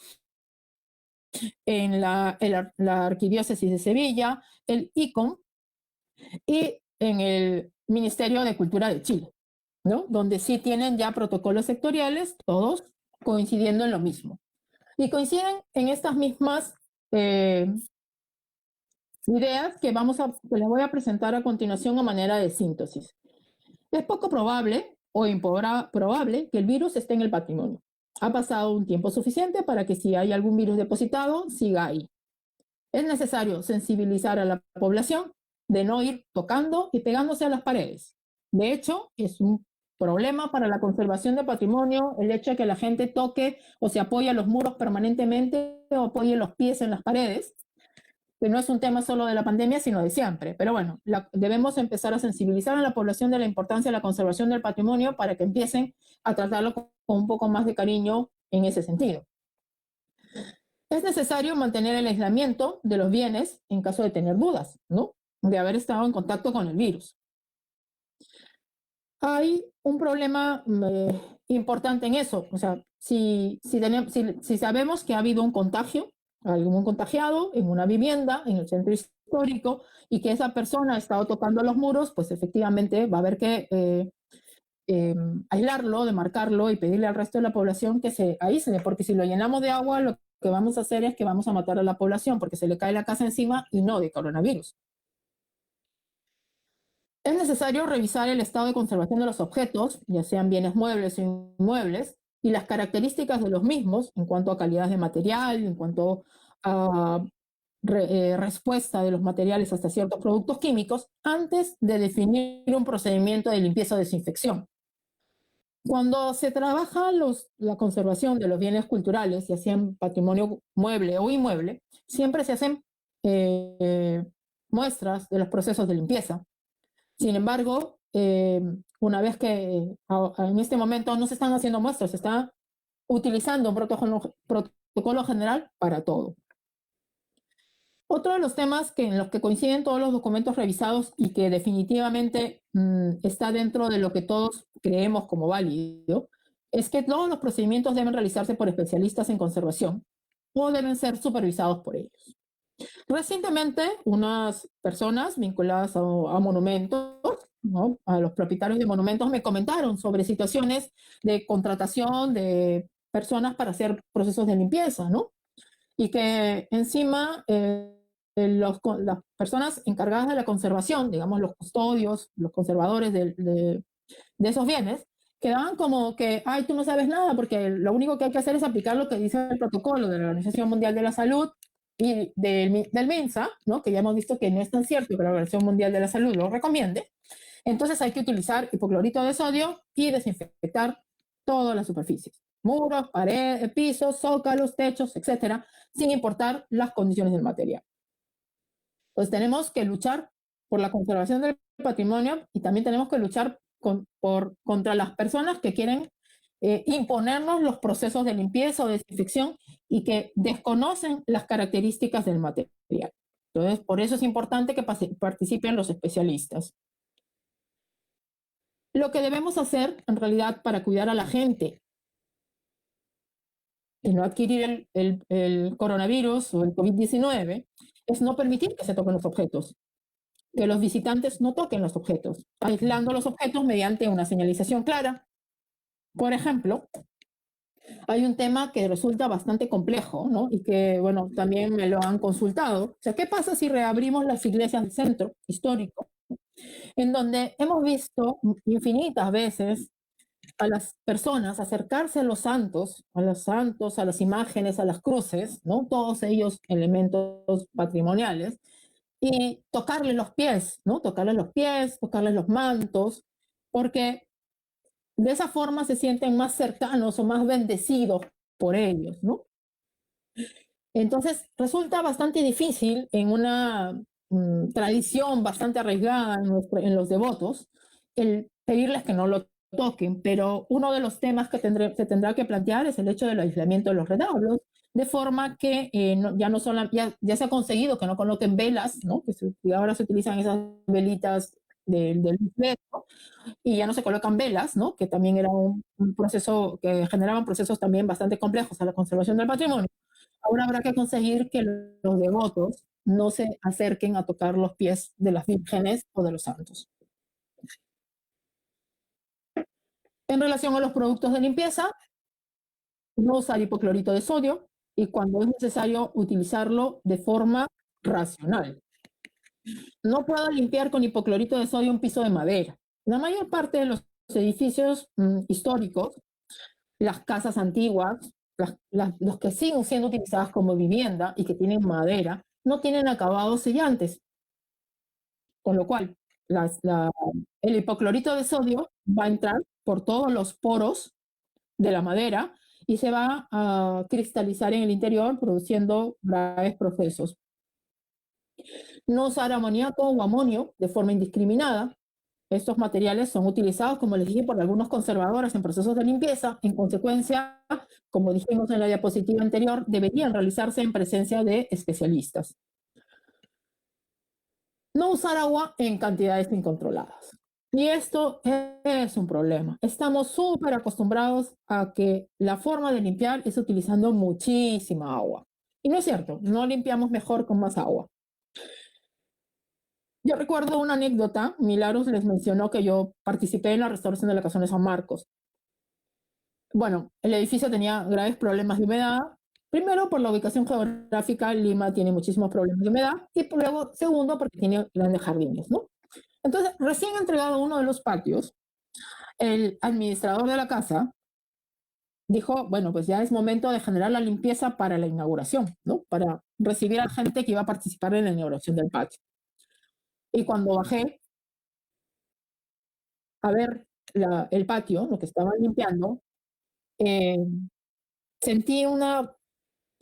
en la Arquidiócesis de Sevilla, el ICOM y en el Ministerio de Cultura de Chile, ¿no? Donde sí tienen ya protocolos sectoriales, todos coincidiendo en lo mismo. Y coinciden en estas mismas ideas que les voy a presentar a continuación a manera de síntesis. Es poco probable o improbable que el virus esté en el patrimonio. Ha pasado un tiempo suficiente para que si hay algún virus depositado, siga ahí. Es necesario sensibilizar a la población de no ir tocando y pegándose a las paredes. De hecho, es un problema para la conservación del patrimonio el hecho de que la gente toque o se apoye a los muros permanentemente o apoye los pies en las paredes, que no es un tema solo de la pandemia, sino de siempre. Pero bueno, debemos empezar a sensibilizar a la población de la importancia de la conservación del patrimonio para que empiecen a tratarlo con un poco más de cariño en ese sentido. Es necesario mantener el aislamiento de los bienes en caso de tener dudas, ¿no? De haber estado en contacto con el virus. Hay un problema importante en eso. O sea, si sabemos que ha habido un contagio, algún contagiado en una vivienda, en el centro histórico, y que esa persona ha estado tocando los muros, pues efectivamente va a haber que aislarlo, demarcarlo y pedirle al resto de la población que se aísle, porque si lo llenamos de agua, lo que vamos a hacer es que vamos a matar a la población, porque se le cae la casa encima y no de coronavirus. Es necesario revisar el estado de conservación de los objetos, ya sean bienes muebles o inmuebles, y las características de los mismos en cuanto a calidad de material, en cuanto a respuesta de los materiales hasta ciertos productos químicos, antes de definir un procedimiento de limpieza o desinfección. Cuando se trabaja la conservación de los bienes culturales, ya sean patrimonio mueble o inmueble, siempre se hacen muestras de los procesos de limpieza. Sin embargo, una vez que en este momento no se están haciendo muestras, se está utilizando un protocolo general para todo. Otro de los temas en los que coinciden todos los documentos revisados y que definitivamente está dentro de lo que todos creemos como válido, es que todos los procedimientos deben realizarse por especialistas en conservación o deben ser supervisados por ellos. Recientemente, unas personas vinculadas a monumentos, ¿no?, a los propietarios de monumentos, me comentaron sobre situaciones de contratación de personas para hacer procesos de limpieza, ¿no? Y que encima las personas encargadas de la conservación, digamos los custodios, los conservadores de esos bienes, quedaban como que, ay, tú no sabes nada, porque lo único que hay que hacer es aplicar lo que dice el protocolo de la Organización Mundial de la Salud y del MINSA, ¿no?, que ya hemos visto que no es tan cierto que la Organización Mundial de la Salud lo recomiende. Entonces hay que utilizar hipoclorito de sodio y desinfectar todas las superficies, muros, paredes, pisos, zócalos, techos, etcétera, sin importar las condiciones del material. Entonces tenemos que luchar por la conservación del patrimonio y también tenemos que luchar contra las personas que quieren imponernos los procesos de limpieza o desinfección y que desconocen las características del material. Entonces, por eso es importante que participen los especialistas. Lo que debemos hacer, en realidad, para cuidar a la gente y no adquirir el coronavirus o el COVID-19, es no permitir que se toquen los objetos, que los visitantes no toquen los objetos, aislando los objetos mediante una señalización clara. Por ejemplo, hay un tema que resulta bastante complejo, ¿no? Y que, bueno, también me lo han consultado. O sea, ¿qué pasa si reabrimos las iglesias del centro histórico, en donde hemos visto infinitas veces a las personas acercarse a los santos, a las imágenes, a las cruces, ¿no? Todos ellos elementos patrimoniales, y tocarle los pies, ¿no? Tocarles los pies, tocarles los mantos, porque de esa forma se sienten más cercanos o más bendecidos por ellos, ¿no? Entonces resulta bastante difícil en una tradición bastante arraigada en los devotos el pedirles que no lo toquen, pero uno de los temas que se tendrá que plantear es el hecho del aislamiento de los retablos, de forma que ya se ha conseguido que no coloquen velas, ¿no? Que ahora se utilizan esas velitas del fresco, y ya no se colocan velas, ¿no? Que también era un proceso que generaban procesos también bastante complejos a la conservación del patrimonio. Ahora habrá que conseguir que los devotos no se acerquen a tocar los pies de las vírgenes o de los santos. En relación a los productos de limpieza, no usar hipoclorito de sodio y cuando es necesario utilizarlo de forma racional. No puedo limpiar con hipoclorito de sodio un piso de madera. La mayor parte de los edificios históricos, las casas antiguas, los que siguen siendo utilizadas como vivienda y que tienen madera, no tienen acabados sellantes. Con lo cual, el hipoclorito de sodio va a entrar por todos los poros de la madera y se va a cristalizar en el interior, produciendo graves procesos. No usar amoníaco o amonio de forma indiscriminada. Estos materiales son utilizados, como les dije, por algunos conservadores en procesos de limpieza. En consecuencia, como dijimos en la diapositiva anterior, deberían realizarse en presencia de especialistas. No usar agua en cantidades incontroladas. Y esto es un problema. Estamos súper acostumbrados a que la forma de limpiar es utilizando muchísima agua. Y no es cierto, no limpiamos mejor con más agua. Yo recuerdo una anécdota, Milagros les mencionó que yo participé en la restauración de la Casona de San Marcos. Bueno, el edificio tenía graves problemas de humedad. Primero, por la ubicación geográfica, Lima tiene muchísimos problemas de humedad. Y luego, segundo, porque tiene grandes jardines, ¿no? Entonces, recién entregado uno de los patios, el administrador de la casa dijo, bueno, pues ya es momento de generar la limpieza para la inauguración, ¿no? Para recibir a la gente que iba a participar en la inauguración del patio. Y cuando bajé a ver el patio, lo que estaban limpiando, sentí una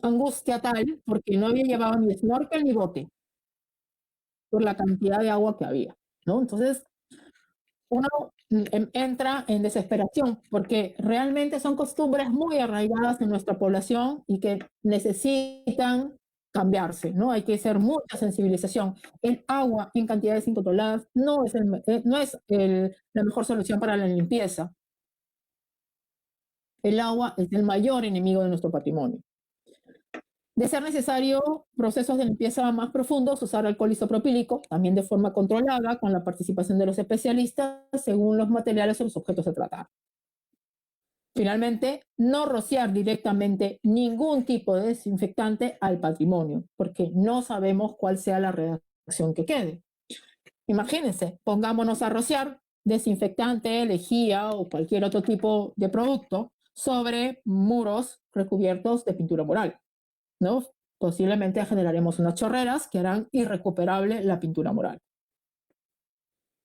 angustia tal porque no había llevado ni snorkel ni bote por la cantidad de agua que había, ¿no? Entonces, uno entra en desesperación porque realmente son costumbres muy arraigadas en nuestra población y que necesitan cambiarse, ¿no? Hay que hacer mucha sensibilización. El agua en cantidades incontroladas no es, la mejor solución para la limpieza. El agua es el mayor enemigo de nuestro patrimonio. De ser necesario procesos de limpieza más profundos, usar alcohol isopropílico, también de forma controlada, con la participación de los especialistas, según los materiales o los objetos a tratar. Finalmente, no rociar directamente ningún tipo de desinfectante al patrimonio, porque no sabemos cuál sea la reacción que quede. Imagínense, pongámonos a rociar desinfectante, lejía o cualquier otro tipo de producto sobre muros recubiertos de pintura mural, ¿no? Posiblemente generaremos unas chorreras que harán irrecuperable la pintura mural.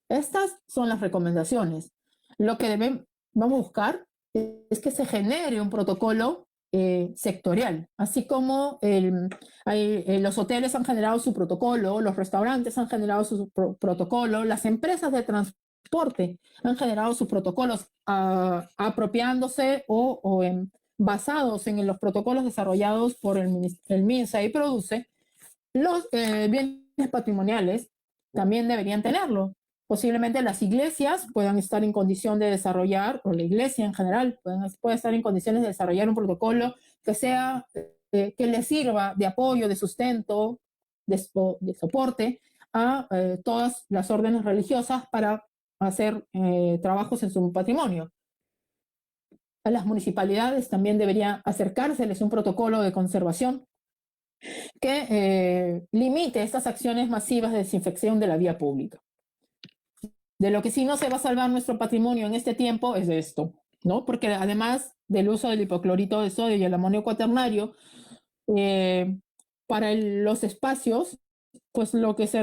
Estas son las recomendaciones. Lo que vamos a buscar es que se genere un protocolo sectorial, así como los hoteles han generado su protocolo, los restaurantes han generado su protocolo, las empresas de transporte han generado sus protocolos apropiándose o basados en los protocolos desarrollados por el MINSA y PRODUCE. Los bienes patrimoniales también deberían tenerlo. Posiblemente las iglesias puedan estar en condición de desarrollar, o la iglesia en general puede estar en condiciones de desarrollar un protocolo que sea, que les sirva de apoyo, de sustento, de soporte a todas las órdenes religiosas para hacer trabajos en su patrimonio. A las municipalidades también debería acercárseles un protocolo de conservación que limite estas acciones masivas de desinfección de la vía pública. De lo que sí no se va a salvar nuestro patrimonio en este tiempo es de esto, ¿no? Porque además del uso del hipoclorito de sodio y el amonio cuaternario, para los espacios, pues lo que se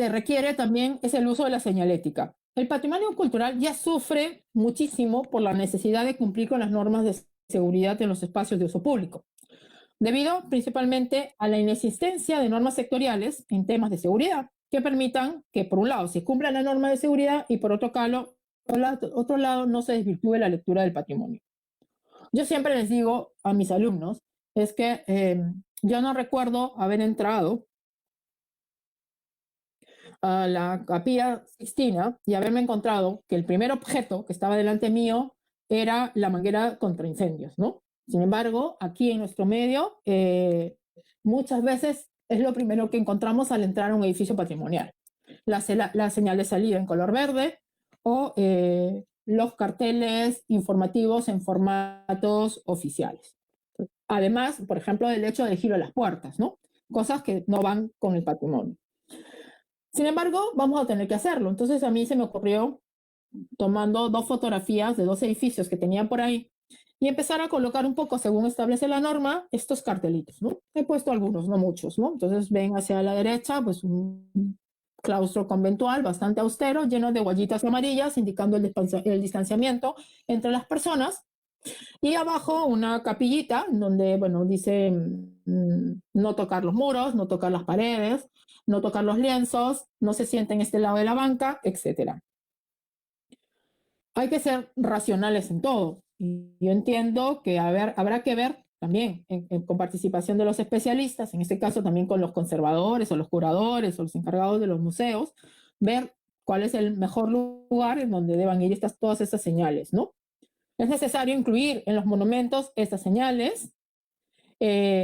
requiere también es el uso de la señalética. El patrimonio cultural ya sufre muchísimo por la necesidad de cumplir con las normas de seguridad en los espacios de uso público, debido principalmente a la inexistencia de normas sectoriales en temas de seguridad que permitan que, por un lado, se cumpla la norma de seguridad y, por otro lado, no se desvirtúe la lectura del patrimonio. Yo siempre les digo a mis alumnos, es que yo no recuerdo haber entrado a la Capilla Sixtina y haberme encontrado que el primer objeto que estaba delante mío era la manguera contra incendios, ¿no? Sin embargo, aquí en nuestro medio, muchas veces es lo primero que encontramos al entrar a un edificio patrimonial. La señal de salida en color verde o los carteles informativos en formatos oficiales. Además, por ejemplo, del hecho de giro a las puertas, ¿no? Cosas que no van con el patrimonio. Sin embargo, vamos a tener que hacerlo. Entonces a mí se me ocurrió, tomando 2 fotografías de 2 edificios que tenía por ahí, y empezar a colocar un poco, según establece la norma, estos cartelitos, ¿no? He puesto algunos, no muchos, ¿no? Entonces ven hacia la derecha, pues un claustro conventual bastante austero, lleno de huellitas amarillas, indicando el distanciamiento entre las personas. Y abajo una capillita donde, bueno, dice no tocar los muros, no tocar las paredes, no tocar los lienzos, no se siente en este lado de la banca, etc. Hay que ser racionales en todo. Y yo entiendo que habrá que ver también con participación de los especialistas, en este caso también con los conservadores o los curadores o los encargados de los museos, ver cuál es el mejor lugar en donde deban ir todas estas señales, ¿no? Es necesario incluir en los monumentos estas señales,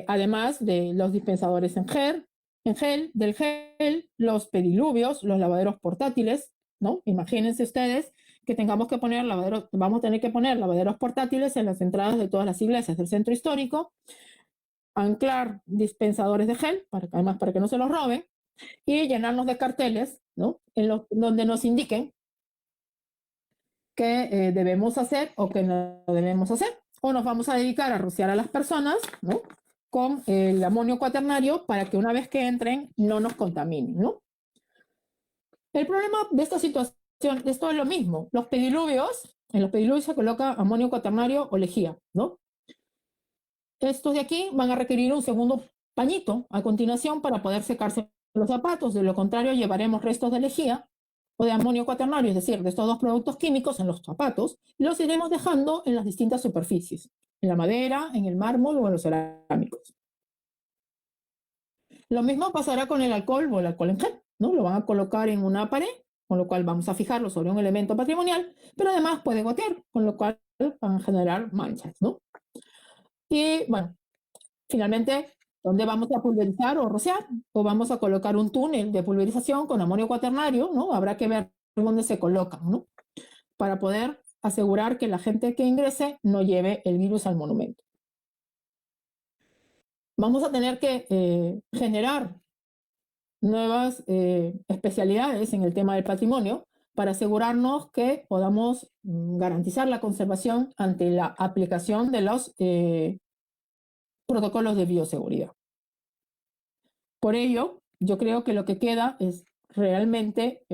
además de los dispensadores del gel, los pediluvios, los lavaderos portátiles, ¿no? Imagínense ustedes que vamos a tener que poner lavaderos portátiles en las entradas de todas las iglesias del centro histórico, anclar dispensadores de gel, además para que no se los roben, y llenarnos de carteles, ¿no? Donde nos indiquen qué debemos hacer o qué no debemos hacer. O nos vamos a dedicar a rociar a las personas, ¿no? Con el amonio cuaternario para que una vez que entren no nos contaminen, ¿no? El problema de esta situación, esto es lo mismo. En los pediluvios se coloca amonio cuaternario o lejía, ¿no? Estos de aquí van a requerir un segundo pañito a continuación para poder secarse los zapatos. De lo contrario, llevaremos restos de lejía o de amonio cuaternario, es decir, de estos 2 productos químicos en los zapatos, y los iremos dejando en las distintas superficies, en la madera, en el mármol o en los cerámicos. Lo mismo pasará con el alcohol o el alcohol en gel, ¿no? Lo van a colocar en una pared, con lo cual vamos a fijarlo sobre un elemento patrimonial, pero además puede gotear, con lo cual van a generar manchas, ¿no? Y bueno, finalmente, ¿dónde vamos a pulverizar o rociar? O vamos a colocar un túnel de pulverización con amonio cuaternario, ¿no? Habrá que ver dónde se colocan, ¿no? Para poder asegurar que la gente que ingrese no lleve el virus al monumento. Vamos a tener que generar nuevas especialidades en el tema del patrimonio para asegurarnos que podamos garantizar la conservación ante la aplicación de los protocolos de bioseguridad. Por ello, yo creo que lo que queda es realmente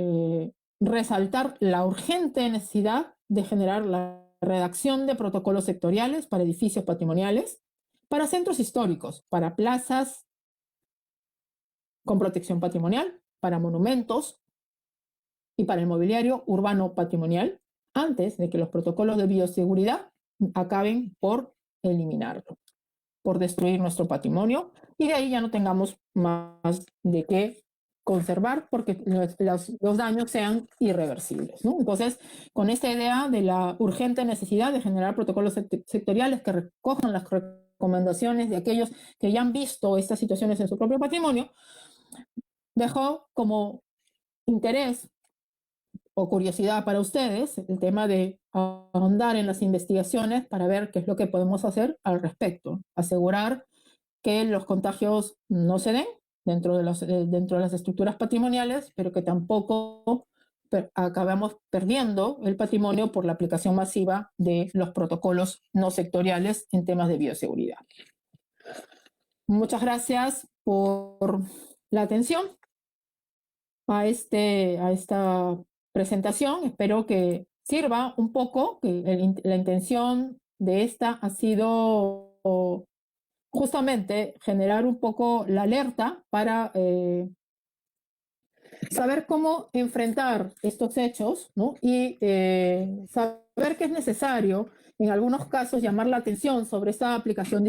resaltar la urgente necesidad de generar la redacción de protocolos sectoriales para edificios patrimoniales, para centros históricos, para plazas con protección patrimonial, para monumentos, y para el mobiliario urbano patrimonial antes de que los protocolos de bioseguridad acaben por eliminarlo, por destruir nuestro patrimonio y de ahí ya no tengamos más de qué conservar porque los daños sean irreversibles, ¿no? Entonces, con esta idea de la urgente necesidad de generar protocolos sectoriales que recojan las recomendaciones de aquellos que ya han visto estas situaciones en su propio patrimonio, dejó como interés o curiosidad para ustedes el tema de ahondar en las investigaciones para ver qué es lo que podemos hacer al respecto, asegurar que los contagios no se den dentro de las estructuras patrimoniales, pero que tampoco acabamos perdiendo el patrimonio por la aplicación masiva de los protocolos no sectoriales en temas de bioseguridad. Muchas gracias por la atención a esta presentación. Espero que sirva un poco, que la intención de esta ha sido justamente generar un poco la alerta para saber cómo enfrentar estos hechos, ¿no? Y saber que es necesario, en algunos casos, llamar la atención sobre esta aplicación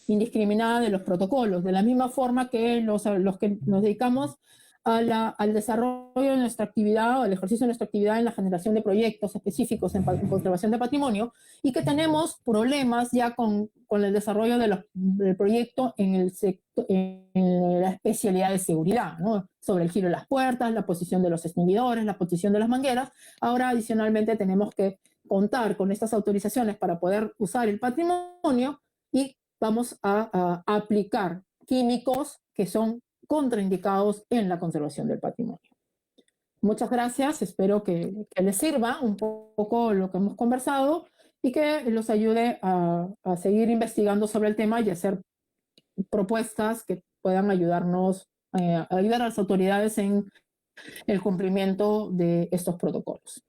indiscriminada de los protocolos, de la misma forma que los que nos dedicamos al desarrollo de nuestra actividad o al ejercicio de nuestra actividad en la generación de proyectos específicos en conservación de patrimonio y que tenemos problemas ya con el desarrollo del proyecto en la especialidad de seguridad, ¿no? Sobre el giro de las puertas, la posición de los extinguidores, la posición de las mangueras. Ahora adicionalmente tenemos que contar con estas autorizaciones para poder usar el patrimonio y vamos a aplicar químicos que son contraindicados en la conservación del patrimonio. Muchas gracias, espero que les sirva un poco lo que hemos conversado y que los ayude a seguir investigando sobre el tema y hacer propuestas que puedan ayudarnos, ayudar a las autoridades en el cumplimiento de estos protocolos.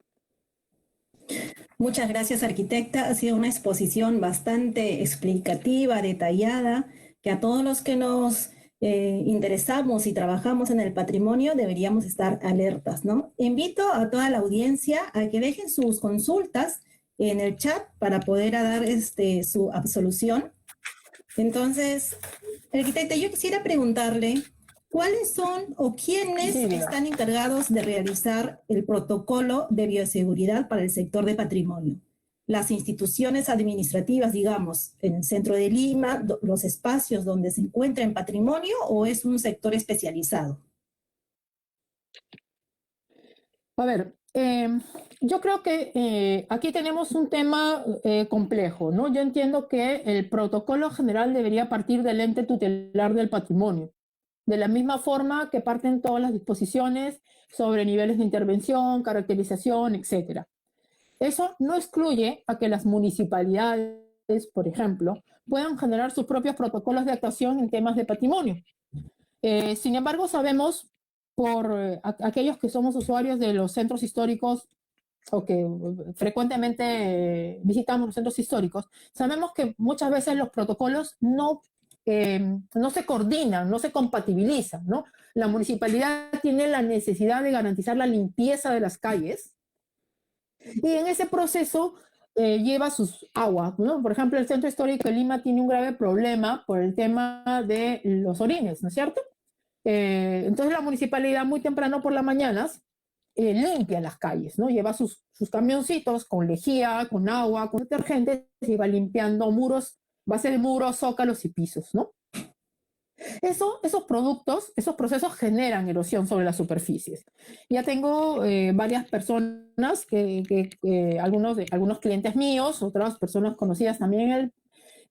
Muchas gracias, arquitecta. Ha sido una exposición bastante explicativa, detallada, que a todos los que nos interesamos y trabajamos en el patrimonio deberíamos estar alertas, ¿no? Invito a toda la audiencia a que dejen sus consultas en el chat para poder dar su absolución. Entonces, arquitecta, yo quisiera preguntarle, ¿cuáles son o quiénes están encargados de realizar el protocolo de bioseguridad para el sector de patrimonio? Las instituciones administrativas, digamos, en el centro de Lima, los espacios donde se encuentra en patrimonio, ¿o es un sector especializado? A ver, yo creo que aquí tenemos un tema complejo, ¿no? Yo entiendo que el protocolo general debería partir del ente tutelar del patrimonio, de la misma forma que parten todas las disposiciones sobre niveles de intervención, caracterización, etcétera. Eso no excluye a que las municipalidades, por ejemplo, puedan generar sus propios protocolos de actuación en temas de patrimonio. Sin embargo, sabemos por aquellos que somos usuarios de los centros históricos o que frecuentemente visitamos los centros históricos, sabemos que muchas veces los protocolos no se coordinan, no se compatibilizan, ¿no? La municipalidad tiene la necesidad de garantizar la limpieza de las calles y en ese proceso lleva sus aguas, ¿no? Por ejemplo, el Centro Histórico de Lima tiene un grave problema por el tema de los orines, ¿no es cierto? Entonces la municipalidad muy temprano por las mañanas limpia las calles, ¿no? Lleva sus camioncitos con lejía, con agua, con detergente, y va limpiando muros, base de muros, zócalos y pisos, ¿no? Esos productos, esos procesos generan erosión sobre las superficies. Ya tengo varias personas, algunos clientes míos, otras personas conocidas también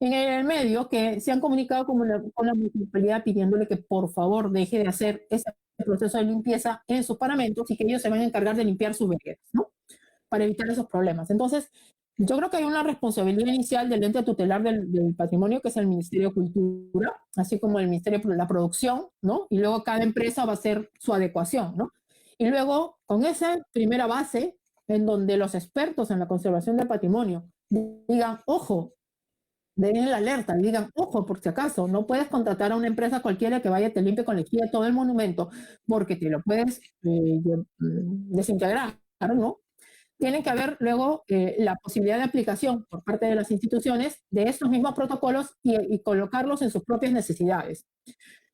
en el medio, que se han comunicado con la municipalidad pidiéndole que por favor deje de hacer ese proceso de limpieza en sus paramentos y que ellos se van a encargar de limpiar sus veredas, ¿no? Para evitar esos problemas. Entonces, yo creo que hay una responsabilidad inicial del ente tutelar del patrimonio, que es el Ministerio de Cultura, así como el Ministerio de la Producción, ¿no? Y luego cada empresa va a hacer su adecuación, ¿no? Y luego, con esa primera base, en donde los expertos en la conservación del patrimonio digan, ojo, den la alerta, digan, ojo, por si acaso, no puedes contratar a una empresa cualquiera que vaya y te limpie con lejía todo el monumento porque te lo puedes desintegrar, ¿no? Tienen que haber luego la posibilidad de aplicación por parte de las instituciones de estos mismos protocolos y colocarlos en sus propias necesidades.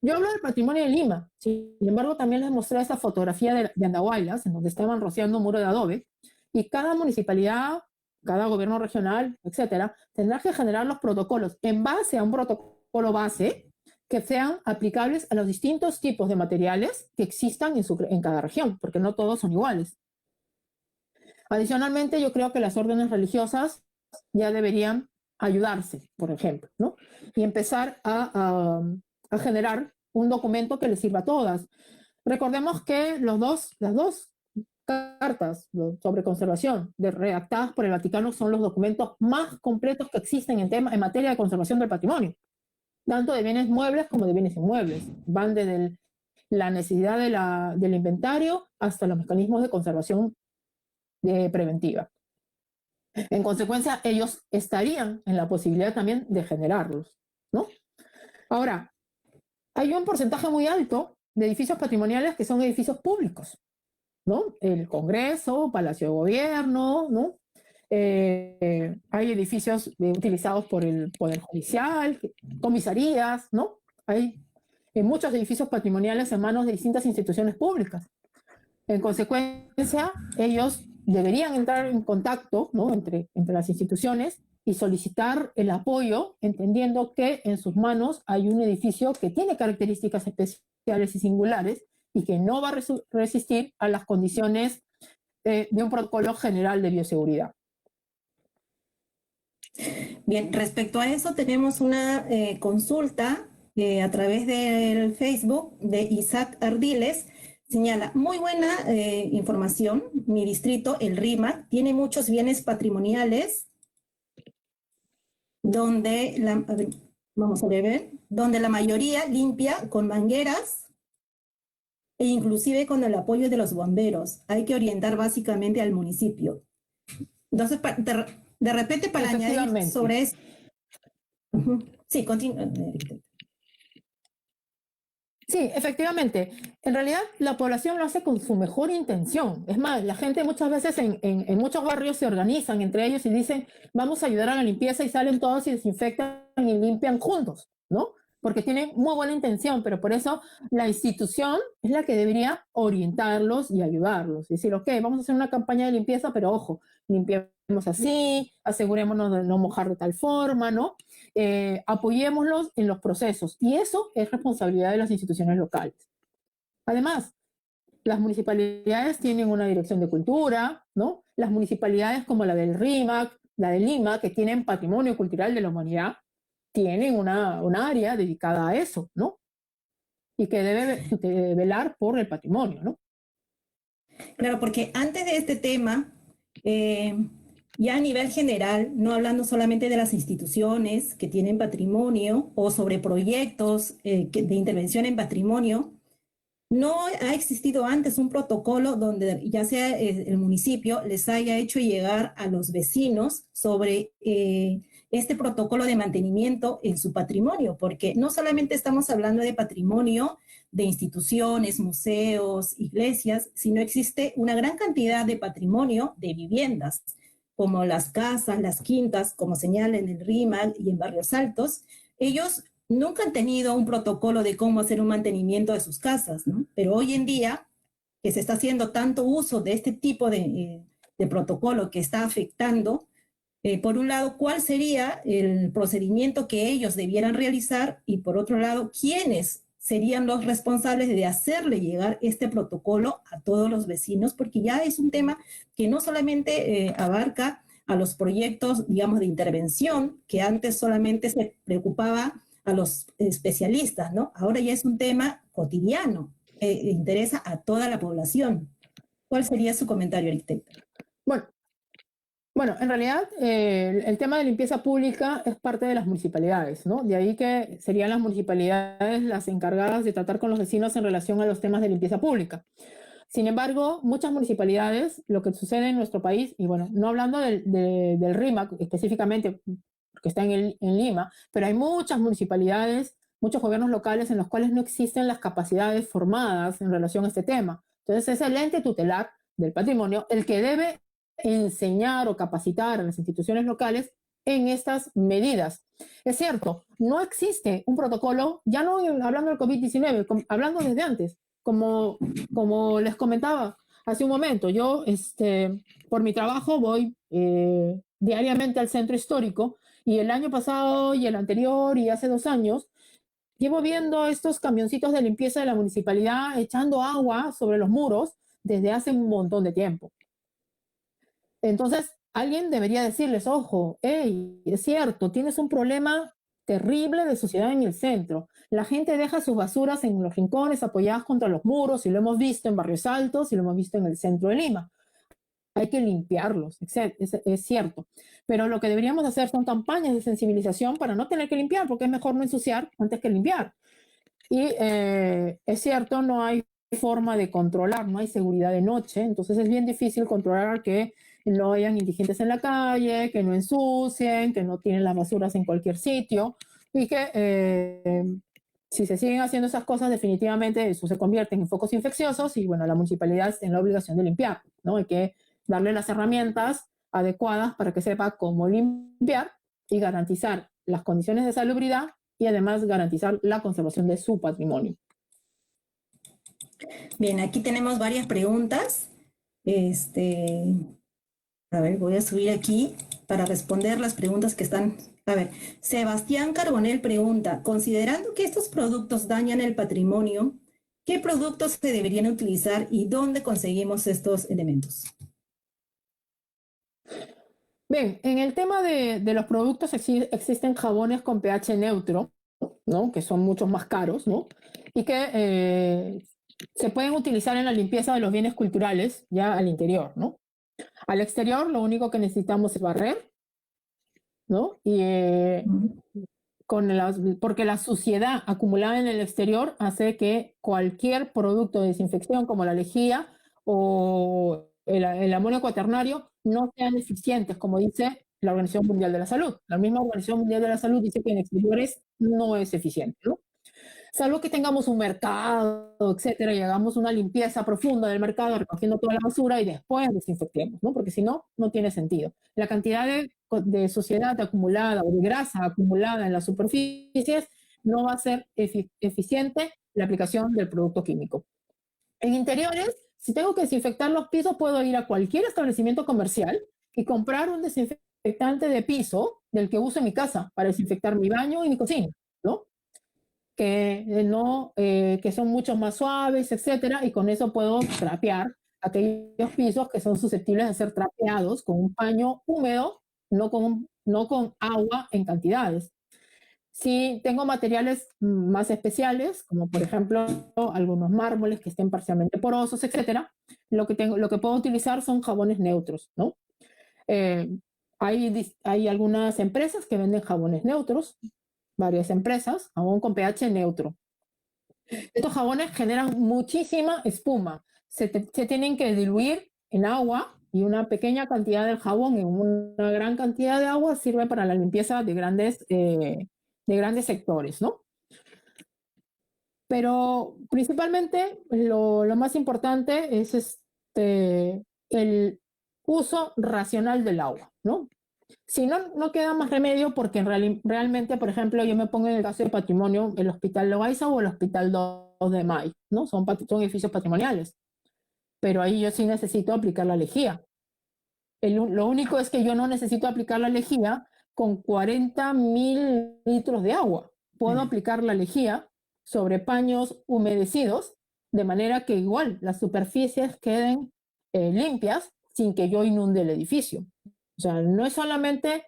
Yo hablo del patrimonio de Lima, sin embargo también les mostré esa fotografía de Andahuaylas, en donde estaban rociando un muro de adobe, y cada municipalidad, cada gobierno regional, etcétera, tendrá que generar los protocolos en base a un protocolo base que sean aplicables a los distintos tipos de materiales que existan en cada región, porque no todos son iguales. Adicionalmente, yo creo que las órdenes religiosas ya deberían ayudarse, por ejemplo, ¿no? Y empezar a generar un documento que les sirva a todas. Recordemos que las dos cartas sobre conservación redactadas por el Vaticano son los documentos más completos que existen en materia de conservación del patrimonio, tanto de bienes muebles como de bienes inmuebles. Van desde la necesidad del inventario hasta los mecanismos de conservación preventiva. En consecuencia, ellos estarían en la posibilidad también de generarlos, ¿no? Ahora, hay un porcentaje muy alto de edificios patrimoniales que son edificios públicos, ¿no? El Congreso, Palacio de Gobierno, ¿no? Hay edificios utilizados por el Poder Judicial, comisarías, ¿no? Hay muchos edificios patrimoniales en manos de distintas instituciones públicas. En consecuencia, ellos deberían entrar en contacto, ¿no? entre las instituciones y solicitar el apoyo, entendiendo que en sus manos hay un edificio que tiene características especiales y singulares y que no va a resistir a las condiciones de un protocolo general de bioseguridad. Bien, respecto a eso tenemos una consulta a través del Facebook de Isaac Ardiles. Señala, muy buena información. Mi distrito, el RIMAC, tiene muchos bienes patrimoniales donde donde la mayoría limpia con mangueras e inclusive con el apoyo de los bomberos. Hay que orientar básicamente al municipio. Entonces, de repente para añadir sobre eso. Sí, continúa. Sí, efectivamente. En realidad, la población lo hace con su mejor intención. Es más, la gente muchas veces en muchos barrios se organizan entre ellos y dicen, vamos a ayudar a la limpieza, y salen todos y desinfectan y limpian juntos, ¿no? Porque tienen muy buena intención, pero por eso la institución es la que debería orientarlos y ayudarlos. Decir, ok, vamos a hacer una campaña de limpieza, pero ojo, limpiemos así, asegurémonos de no mojar de tal forma, ¿no? Apoyémoslos en los procesos, y eso es responsabilidad de las instituciones locales. Además, las municipalidades tienen una dirección de cultura, ¿no? Las municipalidades como la del RIMAC, la de Lima, que tienen patrimonio cultural de la humanidad, tienen una área dedicada a eso, ¿no? Y que debe velar por el patrimonio, ¿no? Claro, porque antes de este tema, ya a nivel general, no hablando solamente de las instituciones que tienen patrimonio o sobre proyectos de intervención en patrimonio, no ha existido antes un protocolo donde ya sea el municipio les haya hecho llegar a los vecinos sobre este protocolo de mantenimiento en su patrimonio, porque no solamente estamos hablando de patrimonio de instituciones, museos, iglesias, sino existe una gran cantidad de patrimonio de viviendas, como las casas, las quintas, como señala en el RIMAC y en Barrios Altos. Ellos nunca han tenido un protocolo de cómo hacer un mantenimiento de sus casas, ¿no? Pero hoy en día, que se está haciendo tanto uso de este tipo de protocolo que está afectando, por un lado, ¿cuál sería el procedimiento que ellos debieran realizar? Y por otro lado, ¿quiénes serían los responsables de hacerle llegar este protocolo a todos los vecinos? Porque ya es un tema que no solamente abarca a los proyectos, digamos, de intervención, que antes solamente se preocupaba a los especialistas, ¿no? Ahora ya es un tema cotidiano, interesa a toda la población. ¿Cuál sería su comentario, arquitecto? Bueno, en realidad el tema de limpieza pública es parte de las municipalidades, ¿no? De ahí que serían las municipalidades las encargadas de tratar con los vecinos en relación a los temas de limpieza pública. Sin embargo, muchas municipalidades, lo que sucede en nuestro país, y bueno, no hablando del RIMAC específicamente, porque que están en Lima, pero hay muchas municipalidades, muchos gobiernos locales en los cuales no existen las capacidades formadas en relación a este tema. Entonces es el ente tutelar del patrimonio el que debe enseñar o capacitar a las instituciones locales en estas medidas. Es cierto, no existe un protocolo, ya no hablando del COVID-19, hablando desde antes, como les comentaba hace un momento, yo por mi trabajo voy diariamente al centro histórico y el año pasado y el anterior y hace 2 años llevo viendo estos camioncitos de limpieza de la municipalidad echando agua sobre los muros desde hace un montón de tiempo. Entonces, alguien debería decirles, ojo, hey, es cierto, tienes un problema terrible de suciedad en el centro. La gente deja sus basuras en los rincones apoyadas contra los muros, y lo hemos visto en Barrios Altos y lo hemos visto en el centro de Lima. Hay que limpiarlos, es cierto. Pero lo que deberíamos hacer son campañas de sensibilización para no tener que limpiar, porque es mejor no ensuciar antes que limpiar. Y es cierto, no hay forma de controlar, no hay seguridad de noche, entonces es bien difícil controlar que no hayan indigentes en la calle, que no ensucien, que no tienen las basuras en cualquier sitio y que si se siguen haciendo esas cosas, definitivamente eso se convierte en focos infecciosos y bueno, la municipalidad está en la obligación de limpiar, ¿no? Hay que darle las herramientas adecuadas para que sepa cómo limpiar y garantizar las condiciones de salubridad y además garantizar la conservación de su patrimonio. Bien, aquí tenemos varias preguntas. A ver, voy a subir aquí para responder las preguntas que están. A ver, Sebastián Carbonell pregunta, considerando que estos productos dañan el patrimonio, ¿qué productos se deberían utilizar y dónde conseguimos estos elementos? Bien, en el tema de los productos existen jabones con pH neutro, ¿no? Que son mucho más caros, ¿no? Y que se pueden utilizar en la limpieza de los bienes culturales ya al interior, ¿no? Al exterior lo único que necesitamos es barrer, ¿no? Y porque la suciedad acumulada en el exterior hace que cualquier producto de desinfección como la lejía o el amonio cuaternario no sean eficientes, como dice la Organización Mundial de la Salud. La misma Organización Mundial de la Salud dice que en exteriores no es eficiente, ¿no? Salvo que tengamos un mercado, etcétera, y hagamos una limpieza profunda del mercado recogiendo toda la basura y después desinfectemos, ¿no? Porque si no, no tiene sentido. La cantidad de suciedad acumulada o de grasa acumulada en las superficies no va a ser eficiente la aplicación del producto químico. En interiores, si tengo que desinfectar los pisos, puedo ir a cualquier establecimiento comercial y comprar un desinfectante de piso del que uso en mi casa para desinfectar mi baño y mi cocina, ¿no? Que son mucho más suaves, etcétera, y con eso puedo trapear aquellos pisos que son susceptibles de ser trapeados con un paño húmedo, no con agua en cantidades. Si tengo materiales más especiales, como por ejemplo algunos mármoles que estén parcialmente porosos, etcétera, lo que puedo utilizar son jabones neutros, ¿no? Hay algunas empresas que venden jabones neutros, varias empresas, jabón con pH neutro. Estos jabones generan muchísima espuma. Se tienen que diluir en agua y una pequeña cantidad del jabón en una gran cantidad de agua sirve para la limpieza de grandes sectores, ¿no? Pero principalmente lo más importante es el uso racional del agua, ¿no? Si no, no queda más remedio porque realmente, por ejemplo, yo me pongo en el caso de patrimonio, el Hospital Loaiza o el Hospital 2 de Mayo, ¿no? Son edificios patrimoniales. Pero ahí yo sí necesito aplicar la lejía. Lo único es que yo no necesito aplicar la lejía con 40.000 litros de agua. Puedo aplicar la lejía sobre paños humedecidos, de manera que igual las superficies queden limpias sin que yo inunde el edificio. O sea, no es solamente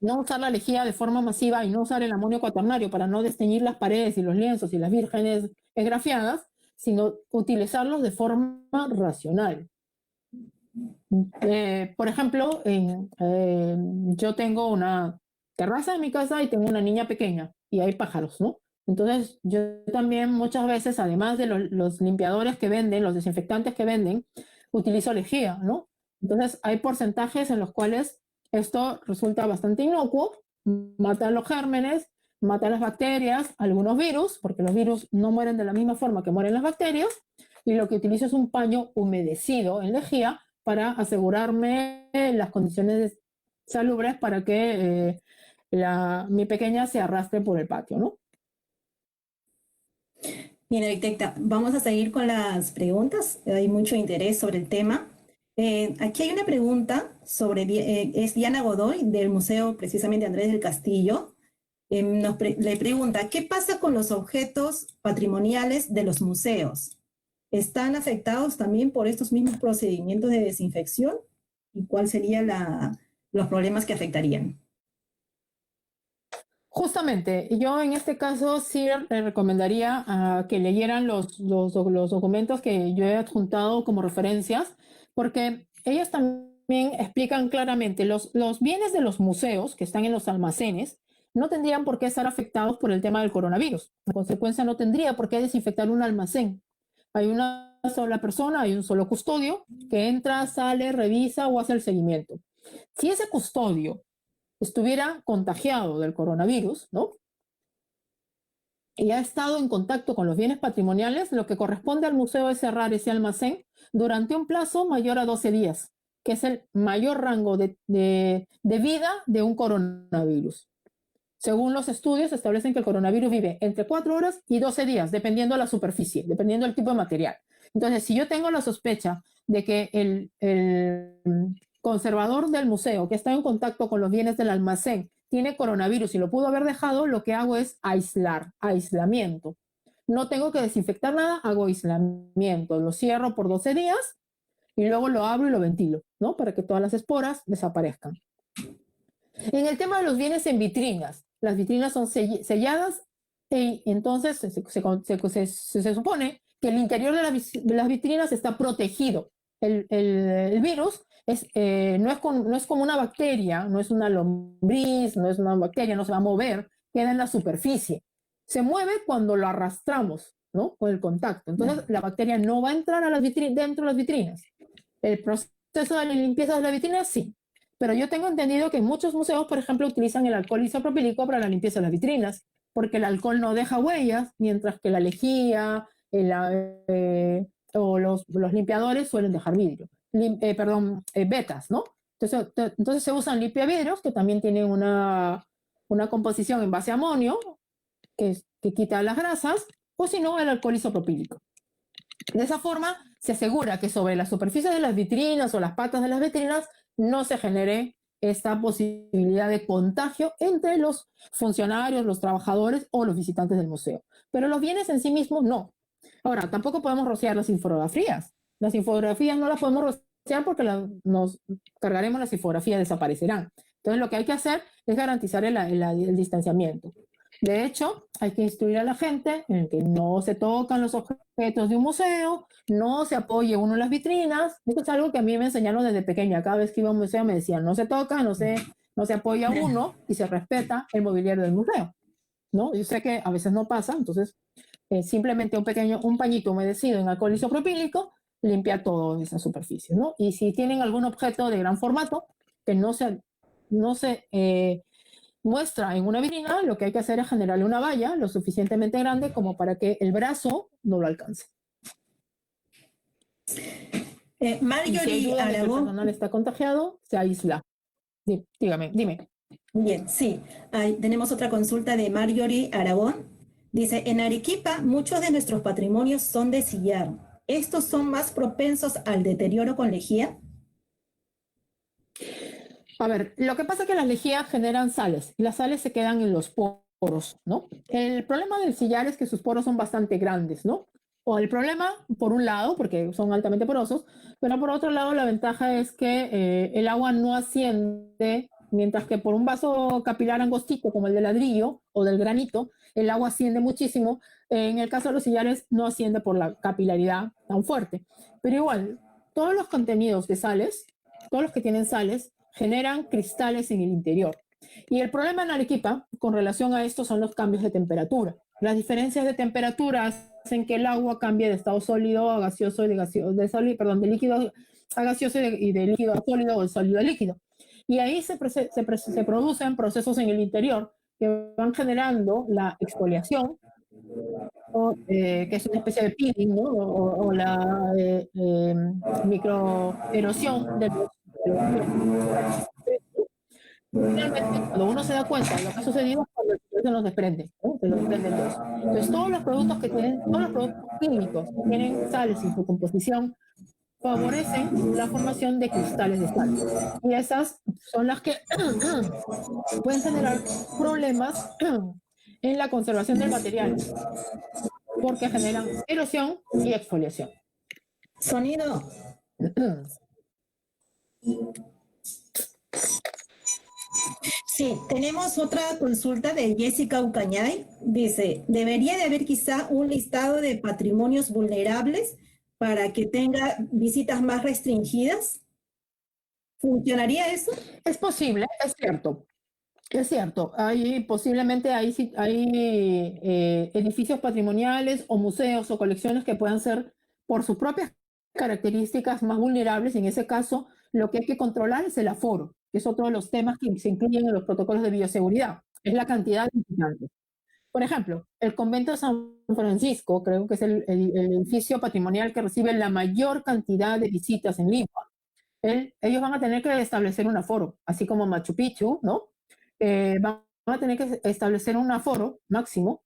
no usar la lejía de forma masiva y no usar el amonio cuaternario para no desteñir las paredes y los lienzos y las vírgenes esgrafiadas, sino utilizarlos de forma racional. Por ejemplo, yo tengo una terraza en mi casa y tengo una niña pequeña y hay pájaros, ¿no? Entonces, yo también muchas veces, además de los limpiadores que venden, los desinfectantes que venden, utilizo lejía, ¿no? Entonces, hay porcentajes en los cuales Esto resulta bastante inocuo, mata los gérmenes, mata las bacterias, algunos virus, porque los virus no mueren de la misma forma que mueren las bacterias, y lo que utilizo es un paño humedecido en lejía para asegurarme las condiciones salubres para que mi pequeña se arrastre por el patio, ¿no? Bien, arquitecta, vamos a seguir con las preguntas. Hay mucho interés sobre el tema. Aquí hay una pregunta es Diana Godoy del Museo precisamente Andrés del Castillo. Le pregunta, ¿qué pasa con los objetos patrimoniales de los museos? ¿Están afectados también por estos mismos procedimientos de desinfección? ¿Y cuáles serían los problemas que afectarían? Justamente, yo en este caso sí le recomendaría que leyeran los documentos que yo he adjuntado como referencias, porque ellos también explican claramente los bienes de los museos que están en los almacenes no tendrían por qué estar afectados por el tema del coronavirus. En consecuencia, no tendría por qué desinfectar un almacén. Hay una sola persona, hay un solo custodio que entra, sale, revisa o hace el seguimiento. Si ese custodio estuviera contagiado del coronavirus, ¿no? Y ha estado en contacto con los bienes patrimoniales, lo que corresponde al museo es cerrar ese almacén durante un plazo mayor a 12 días, que es el mayor rango de vida de un coronavirus. Según los estudios, establecen que el coronavirus vive entre 4 horas y 12 días, dependiendo de la superficie, dependiendo del tipo de material. Entonces, si yo tengo la sospecha de que el conservador del museo que está en contacto con los bienes del almacén tiene coronavirus y lo pudo haber dejado, lo que hago es aislamiento. No tengo que desinfectar nada, hago aislamiento. Lo cierro por 12 días y luego lo abro y lo ventilo, ¿no? Para que todas las esporas desaparezcan. En el tema de los bienes en vitrinas, las vitrinas son selladas y entonces se supone que el interior de las vitrinas está protegido. El virus no es como una bacteria, no es una lombriz, no es una bacteria, no se va a mover, queda en la superficie. Se mueve cuando lo arrastramos, ¿no? Con el contacto. Entonces la bacteria no va a entrar a dentro de las vitrinas. El proceso de limpieza de la vitrina, sí. Pero yo tengo entendido que muchos museos, por ejemplo, utilizan el alcohol isopropílico para la limpieza de las vitrinas, porque el alcohol no deja huellas, mientras que la lejía o los limpiadores suelen dejar vidrio. Vetas, ¿no? Entonces se usan limpiavidrios que también tienen una composición en base a amonio que quita las grasas, o si no, el alcohol isopropílico. De esa forma se asegura que sobre la superficie de las vitrinas o las patas de las vitrinas no se genere esta posibilidad de contagio entre los funcionarios, los trabajadores o los visitantes del museo. Pero los bienes en sí mismos no. Ahora, tampoco podemos rociar las infografías. Las infografías no las podemos rociar porque nos cargaremos las infografías, desaparecerán. Entonces, lo que hay que hacer es garantizar el distanciamiento. De hecho, hay que instruir a la gente en que no se tocan los objetos de un museo, no se apoye uno en las vitrinas. Esto es algo que a mí me enseñaron desde pequeña. Cada vez que iba a un museo me decían, no se toca, no se apoya uno y se respeta el mobiliario del museo, ¿no? Yo sé que a veces no pasa, entonces simplemente un pañito humedecido en alcohol isopropílico limpia toda esa superficie, ¿no? Y si tienen algún objeto de gran formato que no se muestra en una vitrina, lo que hay que hacer es generarle una valla lo suficientemente grande como para que el brazo no lo alcance. Marjorie y si Aragón. El personal está contagiado, se aísla. Dime. Bien, sí. Tenemos otra consulta de Marjorie Aragón. Dice, en Arequipa muchos de nuestros patrimonios son de sillar. ¿Estos son más propensos al deterioro con lejía? A ver, lo que pasa es que las lejías generan sales y las sales se quedan en los poros, ¿no? El problema del sillar es que sus poros son bastante grandes, ¿no? O el problema, por un lado, porque son altamente porosos, pero por otro lado la ventaja es que el agua no asciende, mientras que por un vaso capilar angostito como el de ladrillo o del granito, el agua asciende muchísimo. En el caso de los sillares no asciende por la capilaridad tan fuerte. Pero igual, todos los contenidos de sales, todos los que tienen sales, generan cristales en el interior. Y el problema en Arequipa con relación a esto son los cambios de temperatura. Las diferencias de temperatura hacen que el agua cambie de estado sólido a gaseoso, de líquido a gaseoso y de líquido a sólido o de sólido a líquido. Y ahí se producen procesos en el interior que van generando la exfoliación, que es una especie de peeling, ¿no? O la microerosión de los dientes. Finalmente, cuando uno se da cuenta de lo que ha sucedido, cuando el piel se nos desprende, ¿no? Se nos desprenden todos. Entonces, todos los productos químicos que tienen sales en su composición favorecen la formación de cristales de sal. Y esas son las que pueden generar problemas en la conservación del material, porque generan erosión y exfoliación. Sonido. Sí, tenemos otra consulta de Jessica Ucañay. Dice, ¿debería de haber quizá un listado de patrimonios vulnerables para que tenga visitas más restringidas? ¿Funcionaría eso? Es posible, es cierto. Es cierto, posiblemente hay edificios patrimoniales o museos o colecciones que puedan ser por sus propias características más vulnerables. En ese caso, lo que hay que controlar es el aforo, que es otro de los temas que se incluyen en los protocolos de bioseguridad, es la cantidad de visitantes. Por ejemplo, el convento de San Francisco, creo que es el edificio patrimonial que recibe la mayor cantidad de visitas en Lima. Ellos van a tener que establecer un aforo, así como Machu Picchu, ¿no? Van a tener que establecer un aforo máximo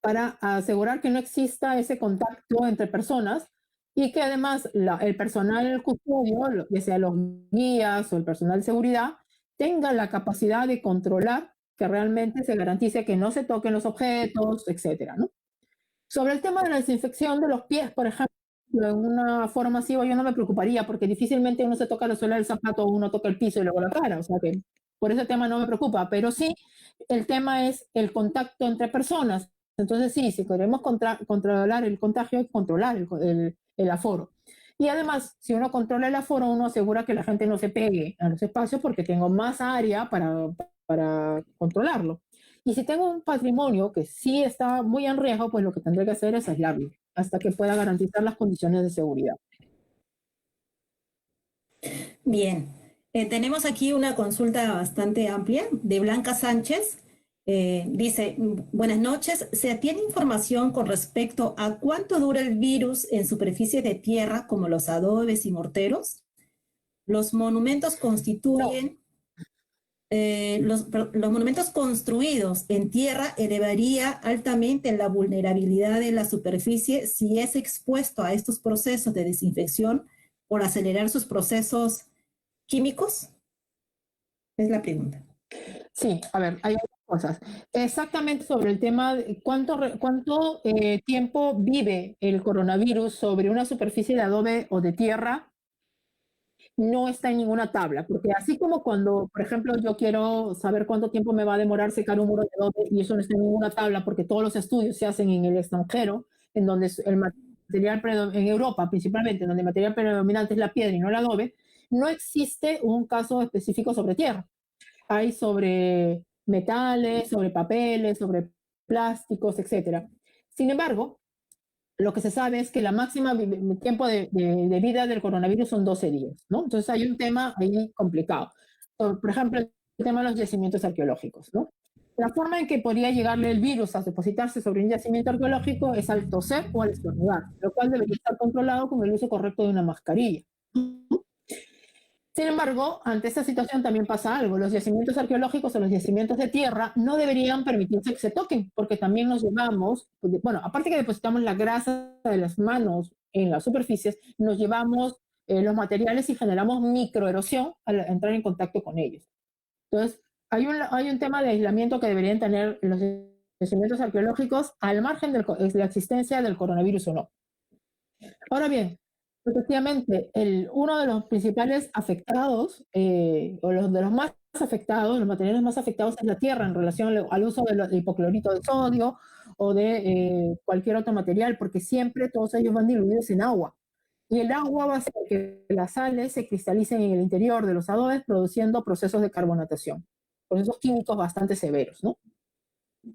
para asegurar que no exista ese contacto entre personas y que además el personal custodio, ya sea los guías o el personal de seguridad, tenga la capacidad de controlar que realmente se garantice que no se toquen los objetos, etcétera, ¿no? Sobre el tema de la desinfección de los pies, por ejemplo, en una forma masiva yo no me preocuparía porque difícilmente uno se toca la suela del zapato o uno toca el piso y luego la cara, o sea que por ese tema no me preocupa, pero sí el tema es el contacto entre personas. Entonces sí, si queremos controlar el contagio, hay que controlar el aforo. Y además, si uno controla el aforo, uno asegura que la gente no se pegue a los espacios porque tengo más área para controlarlo. Y si tengo un patrimonio que sí está muy en riesgo, pues lo que tendré que hacer es aislarlo hasta que pueda garantizar las condiciones de seguridad. Bien, tenemos aquí una consulta bastante amplia de Blanca Sánchez. Dice, buenas noches, ¿se tiene información con respecto a cuánto dura el virus en superficies de tierra como los adobes y morteros? Los monumentos constituyen... los monumentos construidos en tierra elevaría altamente la vulnerabilidad de la superficie si es expuesto a estos procesos de desinfección por acelerar sus procesos químicos. Es la pregunta. Sí, a ver, hay otras cosas. Exactamente sobre el tema de cuánto tiempo vive el coronavirus sobre una superficie de adobe o de tierra, no está en ninguna tabla, porque así como cuando, por ejemplo, yo quiero saber cuánto tiempo me va a demorar secar un muro de adobe y eso no está en ninguna tabla porque todos los estudios se hacen en el extranjero, en donde el material, en Europa principalmente, donde el material predominante es la piedra y no el adobe, no existe un caso específico sobre tierra. Hay sobre metales, sobre papeles, sobre plásticos, etc. Sin embargo, lo que se sabe es que la máxima tiempo de vida del coronavirus son 12 días, ¿no? Entonces hay un tema ahí complicado. Por ejemplo, el tema de los yacimientos arqueológicos, ¿no? La forma en que podría llegarle el virus a depositarse sobre un yacimiento arqueológico es al toser o al estornudar, lo cual debería estar controlado con el uso correcto de una mascarilla. Sin embargo, ante esta situación también pasa algo. Los yacimientos arqueológicos o los yacimientos de tierra no deberían permitirse que se toquen, porque también nos llevamos, bueno, aparte que depositamos la grasa de las manos en las superficies, nos llevamos los materiales y generamos microerosión al entrar en contacto con ellos. Entonces, hay un tema de aislamiento que deberían tener los yacimientos arqueológicos al margen de la existencia del coronavirus o no. Ahora bien, efectivamente, uno de los principales afectados, o de los más afectados, los materiales más afectados es la tierra en relación al uso del hipoclorito de sodio o de cualquier otro material, porque siempre todos ellos van diluidos en agua. Y el agua va a hacer que las sales se cristalicen en el interior de los adobes, produciendo procesos de carbonatación, procesos químicos bastante severos, ¿no?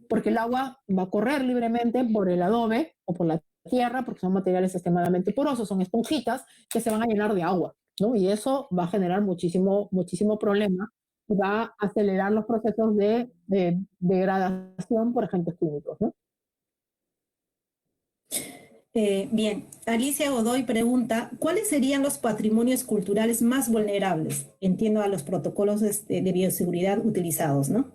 Porque el agua va a correr libremente por el adobe o por la tierra, porque son materiales extremadamente porosos, son esponjitas que se van a llenar de agua. ¿no? Y eso va a generar muchísimo problema y va a acelerar los procesos de degradación por agentes químicos, ¿no? Bien, Alicia Godoy pregunta, ¿cuáles serían los patrimonios culturales más vulnerables? Entiendo a los protocolos de bioseguridad utilizados, ¿no?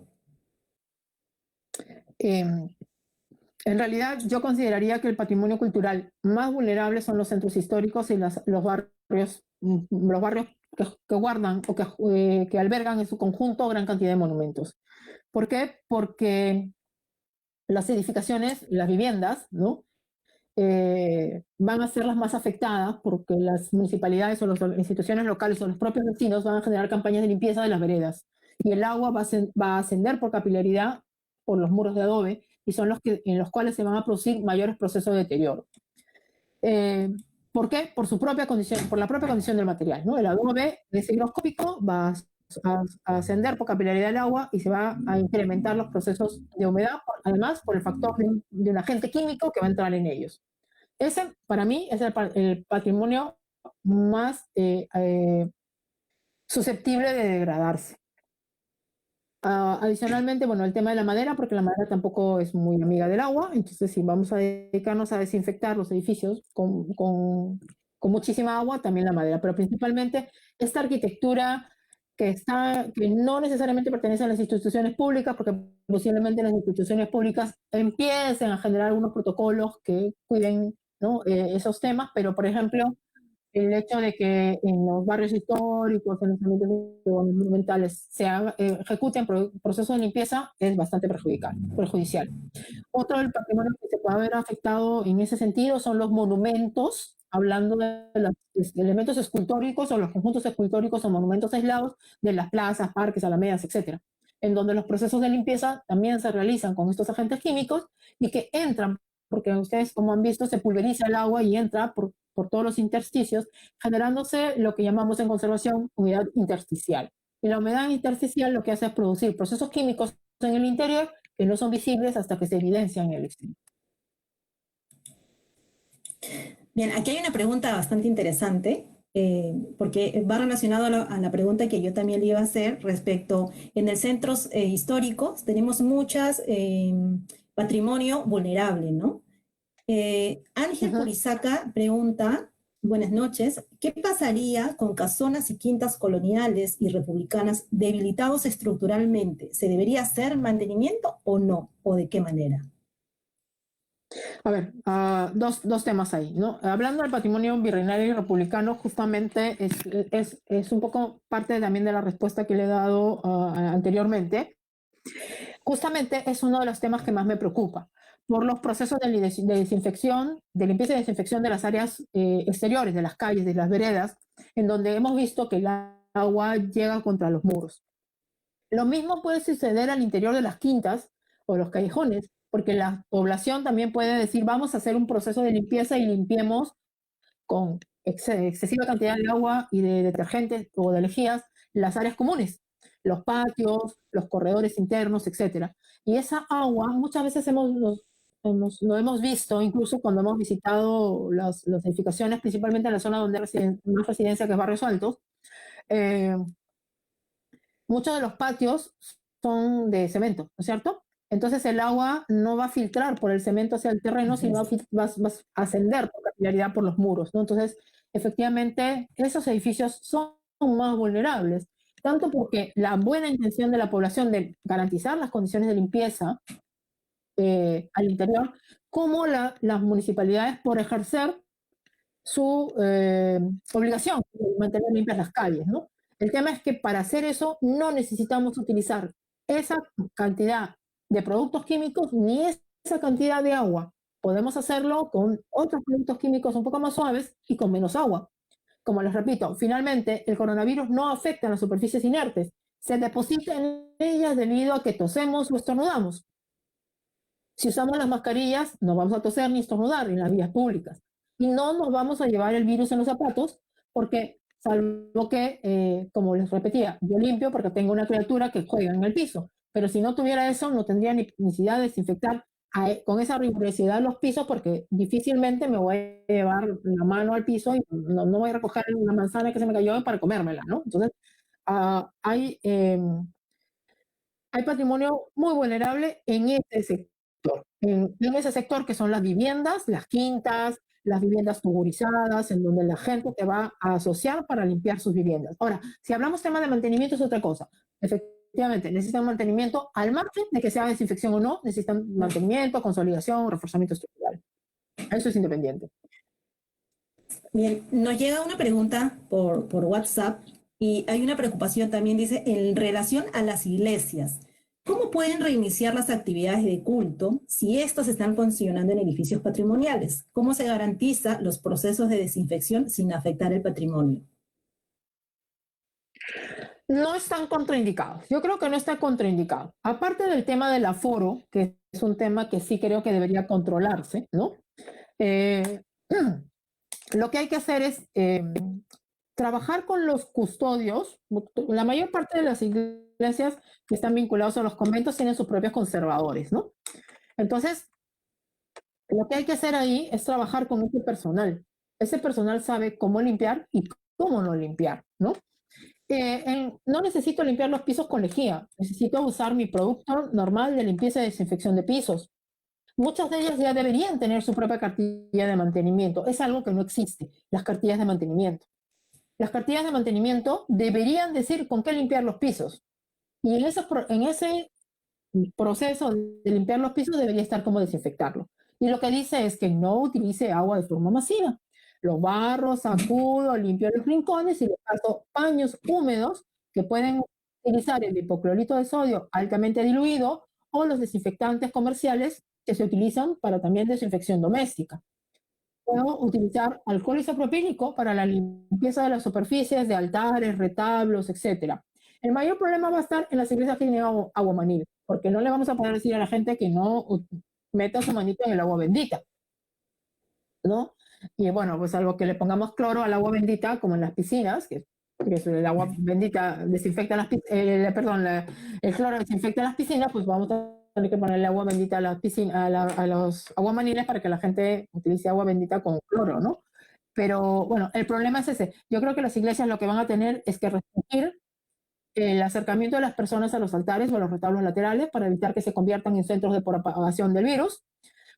En realidad, yo consideraría que el patrimonio cultural más vulnerable son los centros históricos y los barrios que guardan o que albergan en su conjunto gran cantidad de monumentos. ¿Por qué? Porque las edificaciones, las viviendas, ¿no? Van a ser las más afectadas porque las municipalidades o las instituciones locales o los propios vecinos van a generar campañas de limpieza de las veredas. Y el agua va a ascender por capilaridad por los muros de adobe y son en los cuales se van a producir mayores procesos de deterioro. ¿Por qué? Por su propia condición, por la propia condición del material, ¿no? El adobe es higroscópico, va a ascender por capilaridad del agua y se va a incrementar los procesos de humedad, además por el factor de un agente químico que va a entrar en ellos. Ese, para mí, es el patrimonio más susceptible de degradarse. Adicionalmente, bueno, el tema de la madera, porque la madera tampoco es muy amiga del agua, entonces si vamos a dedicarnos a desinfectar los edificios con muchísima agua, también la madera, pero principalmente esta arquitectura que no necesariamente pertenece a las instituciones públicas, porque posiblemente las instituciones públicas empiecen a generar algunos protocolos que cuiden, ¿no? Esos temas, pero por ejemplo, el hecho de que en los barrios históricos, en los ambientes monumentales, ejecuten procesos de limpieza es bastante perjudicial. Otro del patrimonio que se puede haber afectado en ese sentido son los monumentos, hablando de los elementos escultóricos o los conjuntos escultóricos o monumentos aislados de las plazas, parques, alamedas, etcétera, en donde los procesos de limpieza también se realizan con estos agentes químicos y que entran, porque ustedes, como han visto, se pulveriza el agua y entra por todos los intersticios, generándose lo que llamamos en conservación humedad intersticial. Y la humedad intersticial lo que hace es producir procesos químicos en el interior que no son visibles hasta que se evidencian en el exterior. Bien, aquí hay una pregunta bastante interesante, porque va relacionado a la pregunta que yo también le iba a hacer respecto, en el centros históricos tenemos muchas patrimonio vulnerable, ¿no? Ángel Purizaca pregunta, buenas noches, ¿qué pasaría con casonas y quintas coloniales y republicanas debilitados estructuralmente? ¿Se debería hacer mantenimiento o no? ¿O de qué manera? A ver, dos temas ahí, ¿no? Hablando del patrimonio virreinal y republicano, justamente es un poco parte también de la respuesta que le he dado anteriormente. Justamente es uno de los temas que más me preocupa por los procesos de desinfección, de limpieza y desinfección de las áreas exteriores, de las calles, de las veredas, en donde hemos visto que el agua llega contra los muros. Lo mismo puede suceder al interior de las quintas o los callejones, porque la población también puede decir, vamos a hacer un proceso de limpieza y limpiemos con excesiva cantidad de agua y de detergentes o de lejías las áreas comunes, los patios, los corredores internos, etc. Y esa agua muchas veces lo hemos visto, incluso cuando hemos visitado las edificaciones, principalmente en la zona donde hay más residencia, que es Barrios Altos. Muchos de los patios son de cemento, ¿no es cierto? Entonces el agua no va a filtrar por el cemento hacia el terreno, sino va a ascender por capilaridad por los muros, ¿no? Entonces, efectivamente, esos edificios son más vulnerables, tanto porque la buena intención de la población de garantizar las condiciones de limpieza al interior, como las municipalidades por ejercer su obligación de mantener limpias las calles, ¿no? El tema es que para hacer eso no necesitamos utilizar esa cantidad de productos químicos ni esa cantidad de agua. Podemos hacerlo con otros productos químicos un poco más suaves y con menos agua. Como les repito, finalmente el coronavirus no afecta a las superficies inertes, se deposita en ellas debido a que tosemos o estornudamos. Si usamos las mascarillas, no vamos a toser ni estornudar en las vías públicas. Y no nos vamos a llevar el virus en los zapatos porque, salvo que, como les repetía, yo limpio porque tengo una criatura que juega en el piso. Pero si no tuviera eso, no tendría ni necesidad de desinfectar con esa rigurosidad los pisos, porque difícilmente me voy a llevar la mano al piso y no voy a recoger una manzana que se me cayó para comérmela, ¿no? Entonces, ah, hay patrimonio muy vulnerable en ese sector, en ese sector que son las viviendas, las quintas, las viviendas tuburizadas, en donde la gente te va a asociar para limpiar sus viviendas. Ahora, si hablamos tema de mantenimiento es otra cosa. Efectivamente, necesitan mantenimiento al margen de que sea desinfección o no, necesitan mantenimiento, consolidación, reforzamiento estructural. Eso es independiente. Bien, nos llega una pregunta por WhatsApp y hay una preocupación también, dice, en relación a las iglesias. ¿Cómo pueden reiniciar las actividades de culto si estos están funcionando en edificios patrimoniales? ¿Cómo se garantiza los procesos de desinfección sin afectar el patrimonio? No están contraindicados. Yo creo que no está contraindicado. Aparte del tema del aforo, que es un tema que sí creo que debería controlarse, ¿no? Lo que hay que hacer es trabajar con los custodios. La mayor parte de las iglesias que están vinculados a los conventos tienen sus propios conservadores, ¿no? Entonces, lo que hay que hacer ahí es trabajar con ese personal. Ese personal sabe cómo limpiar y cómo no limpiar, ¿no? No necesito limpiar los pisos con lejía, necesito usar mi producto normal de limpieza y desinfección de pisos. Muchas de ellas ya deberían tener su propia cartilla de mantenimiento. Es algo que no existe, las cartillas de mantenimiento. Las cartillas de mantenimiento deberían decir con qué limpiar los pisos. Y en ese proceso de limpiar los pisos debería estar cómo desinfectarlo. Y lo que dice es que no utilice agua de forma masiva. Lo barro, sacudo, limpio los rincones y le paso paños húmedos que pueden utilizar el hipoclorito de sodio altamente diluido o los desinfectantes comerciales que se utilizan para también desinfección doméstica. Puedo utilizar alcohol isopropílico para la limpieza de las superficies de altares, retablos, etc. El mayor problema va a estar en las iglesias que tienen aguamanil, porque no le vamos a poder decir a la gente que no meta su manito en el agua bendita, ¿no? Y bueno, pues algo que le pongamos cloro al agua bendita, como en las piscinas, que el agua bendita desinfecta las el cloro desinfecta las piscinas, pues vamos a tener que ponerle agua bendita a las piscinas, a los aguamaniles para que la gente utilice agua bendita con cloro, ¿no? Pero bueno, el problema es ese. Yo creo que las iglesias lo que van a tener es que restringir el acercamiento de las personas a los altares o a los retablos laterales para evitar que se conviertan en centros de propagación del virus.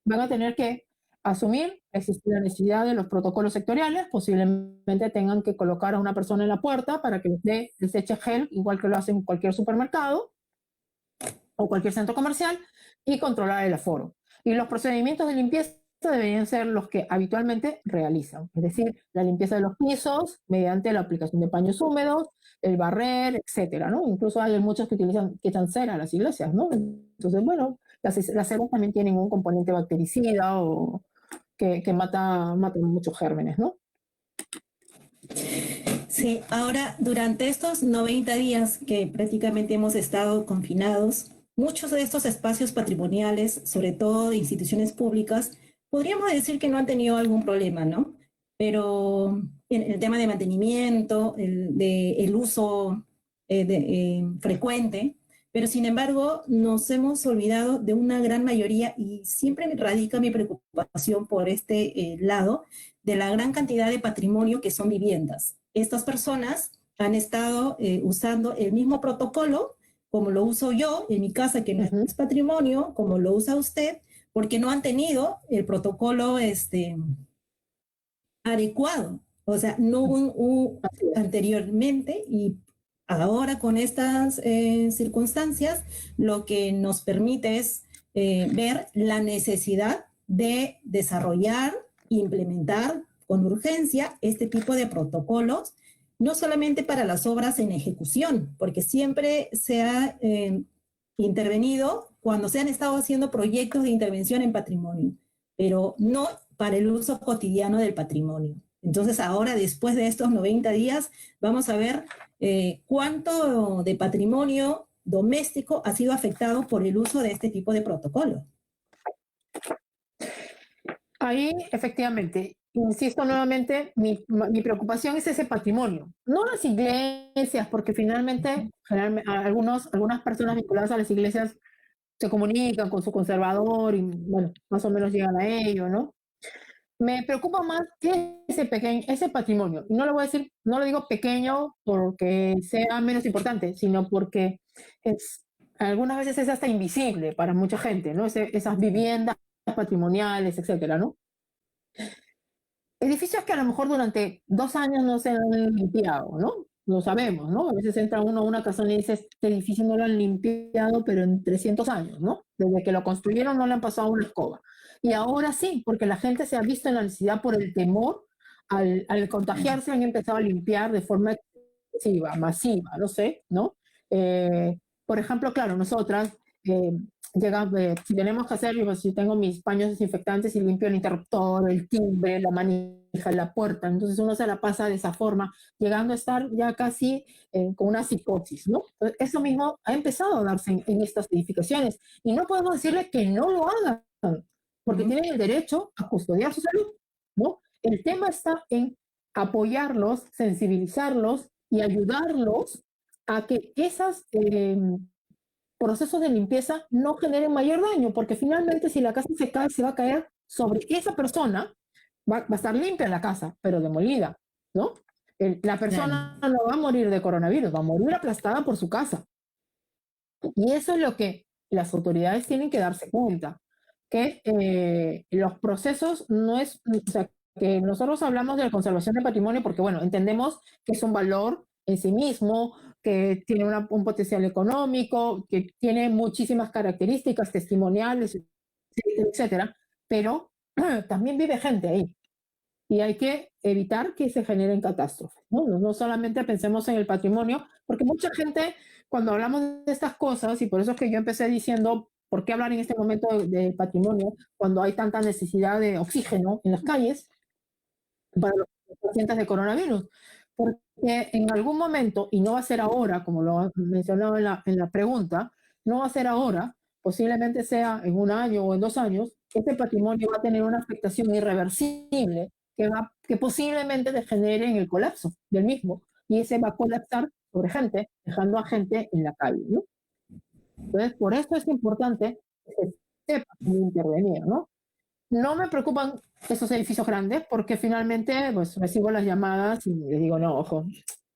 Van a tener que asumir la necesidad de los protocolos sectoriales, posiblemente tengan que colocar a una persona en la puerta para que les eche gel, igual que lo hacen en cualquier supermercado o cualquier centro comercial, y controlar el aforo. Y los procedimientos de limpieza deberían ser los que habitualmente realizan, es decir, la limpieza de los pisos mediante la aplicación de paños húmedos, el barrer, etcétera, ¿no? Incluso hay muchos que echan cera a las iglesias, ¿no? Entonces, bueno, las ceras también tienen un componente bactericida o que mata muchos gérmenes, ¿no? Sí, ahora durante estos 90 días que prácticamente hemos estado confinados, muchos de estos espacios patrimoniales, sobre todo de instituciones públicas, podríamos decir que no han tenido algún problema, ¿no? Pero en el tema de mantenimiento, el uso frecuente, pero sin embargo nos hemos olvidado de una gran mayoría y siempre me radica mi preocupación por este lado de la gran cantidad de patrimonio que son viviendas. Estas personas han estado usando el mismo protocolo como lo uso yo en mi casa, que no es patrimonio, como lo usa usted, porque no han tenido el protocolo adecuado. O sea, no hubo anteriormente y ahora con estas circunstancias lo que nos permite es ver la necesidad de desarrollar e implementar con urgencia este tipo de protocolos, no solamente para las obras en ejecución, porque siempre se ha intervenido cuando se han estado haciendo proyectos de intervención en patrimonio, pero no para el uso cotidiano del patrimonio. Entonces ahora, después de estos 90 días, vamos a ver cuánto de patrimonio doméstico ha sido afectado por el uso de este tipo de protocolo. Ahí, efectivamente, insisto nuevamente, mi preocupación es ese patrimonio, no las iglesias, porque finalmente algunas personas vinculadas a las iglesias se comunican con su conservador y, bueno, más o menos llegan a ello, ¿no? Me preocupa más que ese patrimonio. Y no lo voy a decir, no lo digo pequeño porque sea menos importante, sino porque es, algunas veces es hasta invisible para mucha gente, ¿no? Esas viviendas patrimoniales, etcétera, ¿no? Edificios que a lo mejor durante 2 años no se han limpiado, ¿no? Lo sabemos, ¿no? A veces entra uno a una casa y dice, este edificio no lo han limpiado, pero en 300 años, ¿no? Desde que lo construyeron no le han pasado una escoba. Y ahora sí, porque la gente se ha visto en la necesidad por el temor, al contagiarse han empezado a limpiar de forma excesiva, masiva, no sé, ¿no? Por ejemplo, claro, nosotras eh, si tenemos que hacer, pues, si tengo mis paños desinfectantes y limpio el interruptor, el timbre, la manija, la puerta, entonces uno se la pasa de esa forma, llegando a estar ya casi con una psicosis, ¿no? Entonces, eso mismo ha empezado a darse en estas edificaciones y no podemos decirle que no lo hagan, porque tienen el derecho a custodiar su salud, ¿no? El tema está en apoyarlos, sensibilizarlos y ayudarlos a que esas procesos de limpieza no generen mayor daño, porque finalmente si la casa se cae, se va a caer sobre esa persona, va a estar limpia la casa, pero demolida, ¿no? La persona no va a morir de coronavirus, va a morir aplastada por su casa. Y eso es lo que las autoridades tienen que darse cuenta, que los procesos no es, o sea, que nosotros hablamos de la conservación del patrimonio porque, bueno, entendemos que es un valor en sí mismo, que tiene un potencial económico, que tiene muchísimas características testimoniales, etcétera, etcétera, pero también vive gente ahí y hay que evitar que se generen catástrofes, ¿no? No solamente pensemos en el patrimonio, porque mucha gente, cuando hablamos de estas cosas, y por eso es que yo empecé diciendo, ¿por qué hablar en este momento de patrimonio cuando hay tanta necesidad de oxígeno en las calles para los pacientes de coronavirus? Porque en algún momento, y no va a ser ahora, como lo han mencionado en la pregunta, no va a ser ahora, posiblemente sea en 1 año o en 2 años, este patrimonio va a tener una afectación irreversible que posiblemente degenere en el colapso del mismo, y ese va a colapsar sobre gente, dejando a gente en la calle, ¿no? Entonces, por eso es importante que se sepa cómo intervenir, ¿no? No me preocupan esos edificios grandes porque finalmente pues recibo las llamadas y les digo, no, ojo,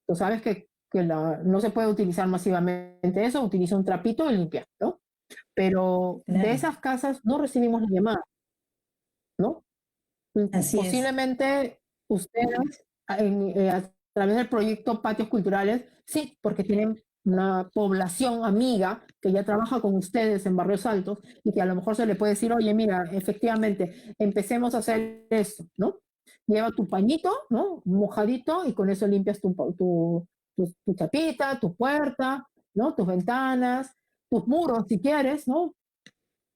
tú sabes que no se puede utilizar masivamente eso, utiliza un trapito y limpia, ¿no? Pero de esas casas no recibimos la llamada, ¿no? Así es. Posiblemente ustedes, a través del proyecto Patios Culturales, sí, porque tienen una población amiga que ya trabaja con ustedes en Barrios Altos y que a lo mejor se le puede decir, oye, mira, efectivamente, empecemos a hacer esto, ¿no? Lleva tu pañito, ¿no? Mojadito y con eso limpias tu chapita, tu puerta, ¿no? Tus ventanas, tus muros si quieres, ¿no?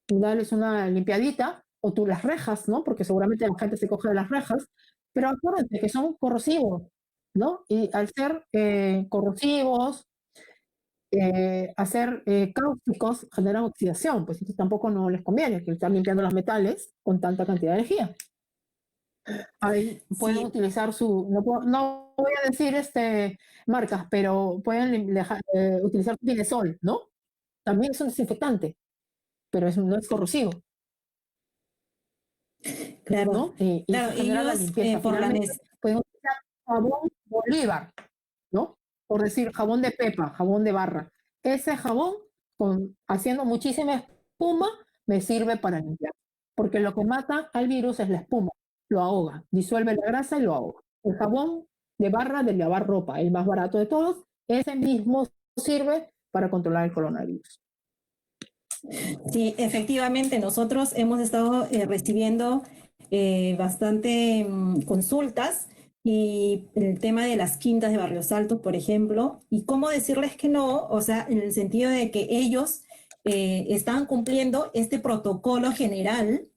Darles una limpiadita, o tú las rejas, ¿no? Porque seguramente la gente se coge de las rejas, pero acuérdense que son corrosivos, ¿no? Y al ser corrosivos, hacer cáusticos, generan oxidación, pues entonces tampoco no les conviene que están limpiando los metales con tanta cantidad de energía. Ahí pueden Sí, utilizar no voy a decir marcas, pero pueden utilizar su Pinesol, ¿no? También es un desinfectante, pero no es corrosivo. claro. ¿No? Y Claro, se genera la ellos limpieza. por la Finalmente, pueden utilizar jabón Bolívar, ¿no? Por decir jabón de pepa, jabón de barra. Ese jabón, haciendo muchísima espuma, me sirve para limpiar. Porque lo que mata al virus es la espuma. Lo ahoga, disuelve la grasa y lo ahoga. El jabón de barra de lavar ropa, el más barato de todos, ese mismo sirve para controlar el coronavirus. Sí, efectivamente, nosotros hemos estado recibiendo bastante consultas y el tema de las quintas de Barrios Altos, por ejemplo, y cómo decirles que no, o sea, en el sentido de que ellos estaban cumpliendo este protocolo general,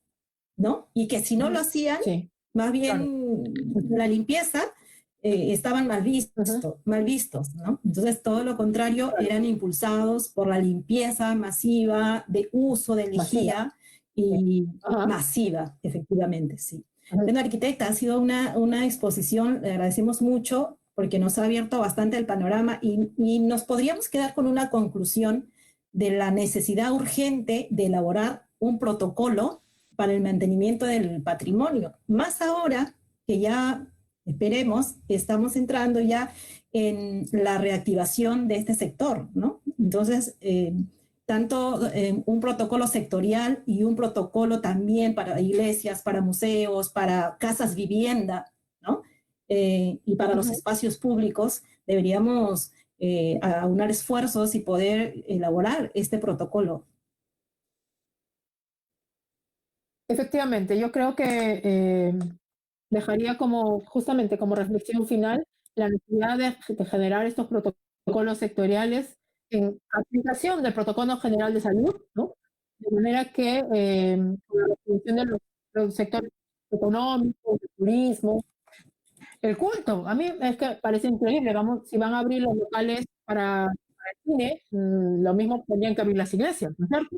¿no? Y que si no lo hacían, Sí, más claro. bien la limpieza, estaban mal vistos, ¿no? Entonces, todo lo contrario, Claro. eran impulsados por la limpieza masiva de uso de Masiva. energía Sí. y Ajá. masiva, efectivamente, sí. Ajá. Bueno, arquitecta, ha sido una exposición, le agradecemos mucho porque nos ha abierto bastante el panorama y nos podríamos quedar con una conclusión de la necesidad urgente de elaborar un protocolo para el mantenimiento del patrimonio. Más ahora que ya, esperemos, estamos entrando ya en la reactivación de este sector, ¿no? Entonces, tanto un protocolo sectorial y un protocolo también para iglesias, para museos, para casas vivienda, ¿no? Y para los espacios públicos, deberíamos aunar esfuerzos y poder elaborar este protocolo. Efectivamente, yo creo que dejaría justamente como reflexión final la necesidad de generar estos protocolos sectoriales en aplicación del Protocolo General de Salud, ¿no? De manera que con la definición de los sectores económicos, de turismo, el culto. A mí es que parece increíble, si van a abrir los locales para el cine, lo mismo tendrían que abrir las iglesias, ¿no es cierto?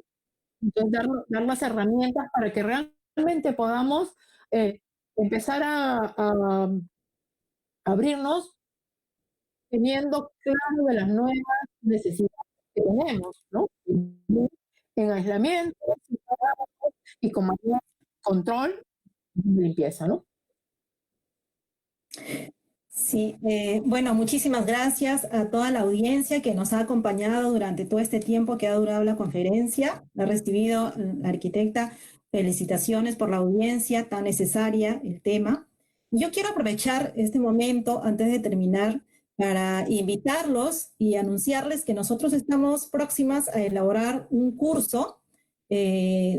Entonces, dar las herramientas para que realmente podamos empezar a abrirnos teniendo claro de las nuevas necesidades que tenemos, ¿no? En aislamiento y con mayor control y limpieza, ¿no? Sí, bueno, muchísimas gracias a toda la audiencia que nos ha acompañado durante todo este tiempo que ha durado la conferencia. Ha recibido la arquitecta felicitaciones por la audiencia tan necesaria, el tema. Yo quiero aprovechar este momento antes de terminar para invitarlos y anunciarles que nosotros estamos próximas a elaborar un curso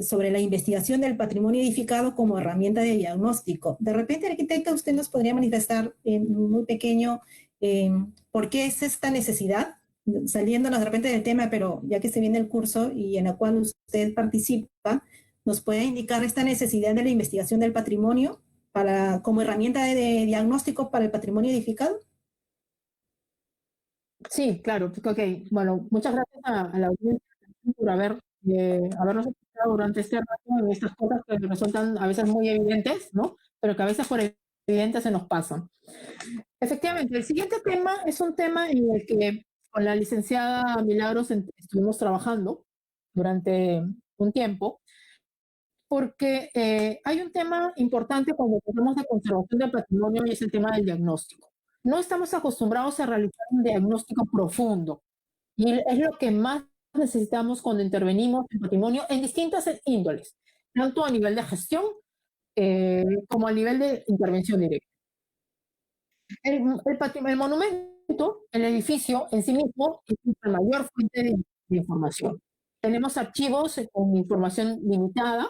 sobre la investigación del patrimonio edificado como herramienta de diagnóstico. De repente, arquitecta, usted nos podría manifestar muy pequeño por qué es esta necesidad, saliéndonos de repente del tema, pero ya que se viene el curso y en el cual usted participa, nos puede indicar esta necesidad de la investigación del patrimonio como herramienta de diagnóstico para el patrimonio edificado. Sí, claro. Ok, bueno, muchas gracias a la audiencia por habernos escuchado durante este rato en estas cosas que resultan a veces muy evidentes, ¿no? Pero que a veces por evidentes se nos pasan. Efectivamente, el siguiente tema es un tema en el que con la licenciada Milagros estuvimos trabajando durante un tiempo, porque hay un tema importante cuando hablamos de conservación del patrimonio y es el tema del diagnóstico. No estamos acostumbrados a realizar un diagnóstico profundo y es lo que más necesitamos cuando intervenimos en patrimonio en distintas índoles, tanto a nivel de gestión como a nivel de intervención directa. El monumento, el edificio en sí mismo, es la mayor fuente de información. Tenemos archivos con información limitada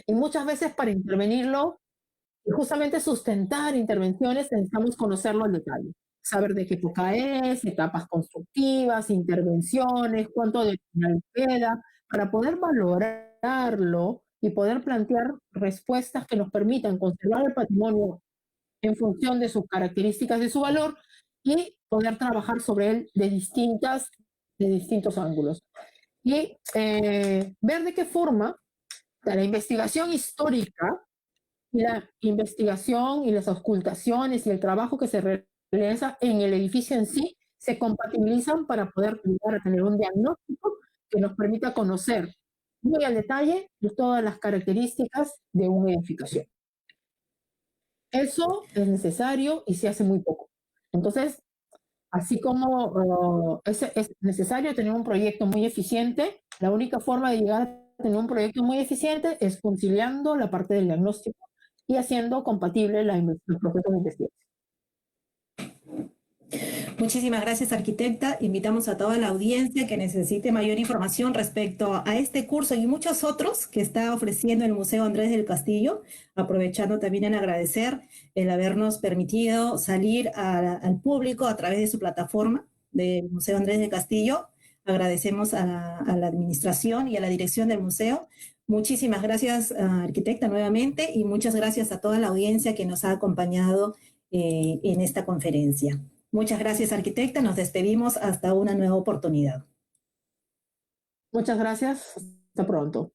y muchas veces para intervenirlo y justamente sustentar intervenciones necesitamos conocerlo al detalle, saber de qué época es, etapas constructivas, intervenciones, cuánto de final queda, para poder valorarlo y poder plantear respuestas que nos permitan conservar el patrimonio en función de sus características, de su valor, y poder trabajar sobre él de distintos ángulos. Y ver de qué forma la investigación histórica y la investigación y las auscultaciones y el trabajo que se realiza en el edificio en sí se compatibilizan para poder llegar a tener un diagnóstico que nos permita conocer muy al detalle todas las características de una edificación. Eso es necesario y se hace muy poco. Entonces, así como es necesario tener un proyecto muy eficiente, la única forma de llegar a tener un proyecto muy eficiente es conciliando la parte del diagnóstico y haciendo compatible los procesos de investigación. Muchísimas gracias, arquitecta. Invitamos a toda la audiencia que necesite mayor información respecto a este curso y muchos otros que está ofreciendo el Museo Andrés del Castillo, aprovechando también en agradecer el habernos permitido salir al público a través de su plataforma del Museo Andrés del Castillo. Agradecemos a la administración y a la dirección del museo. Muchísimas gracias, arquitecta, nuevamente, y muchas gracias a toda la audiencia que nos ha acompañado en esta conferencia. Muchas gracias, arquitecta. Nos despedimos hasta una nueva oportunidad. Muchas gracias. Hasta pronto.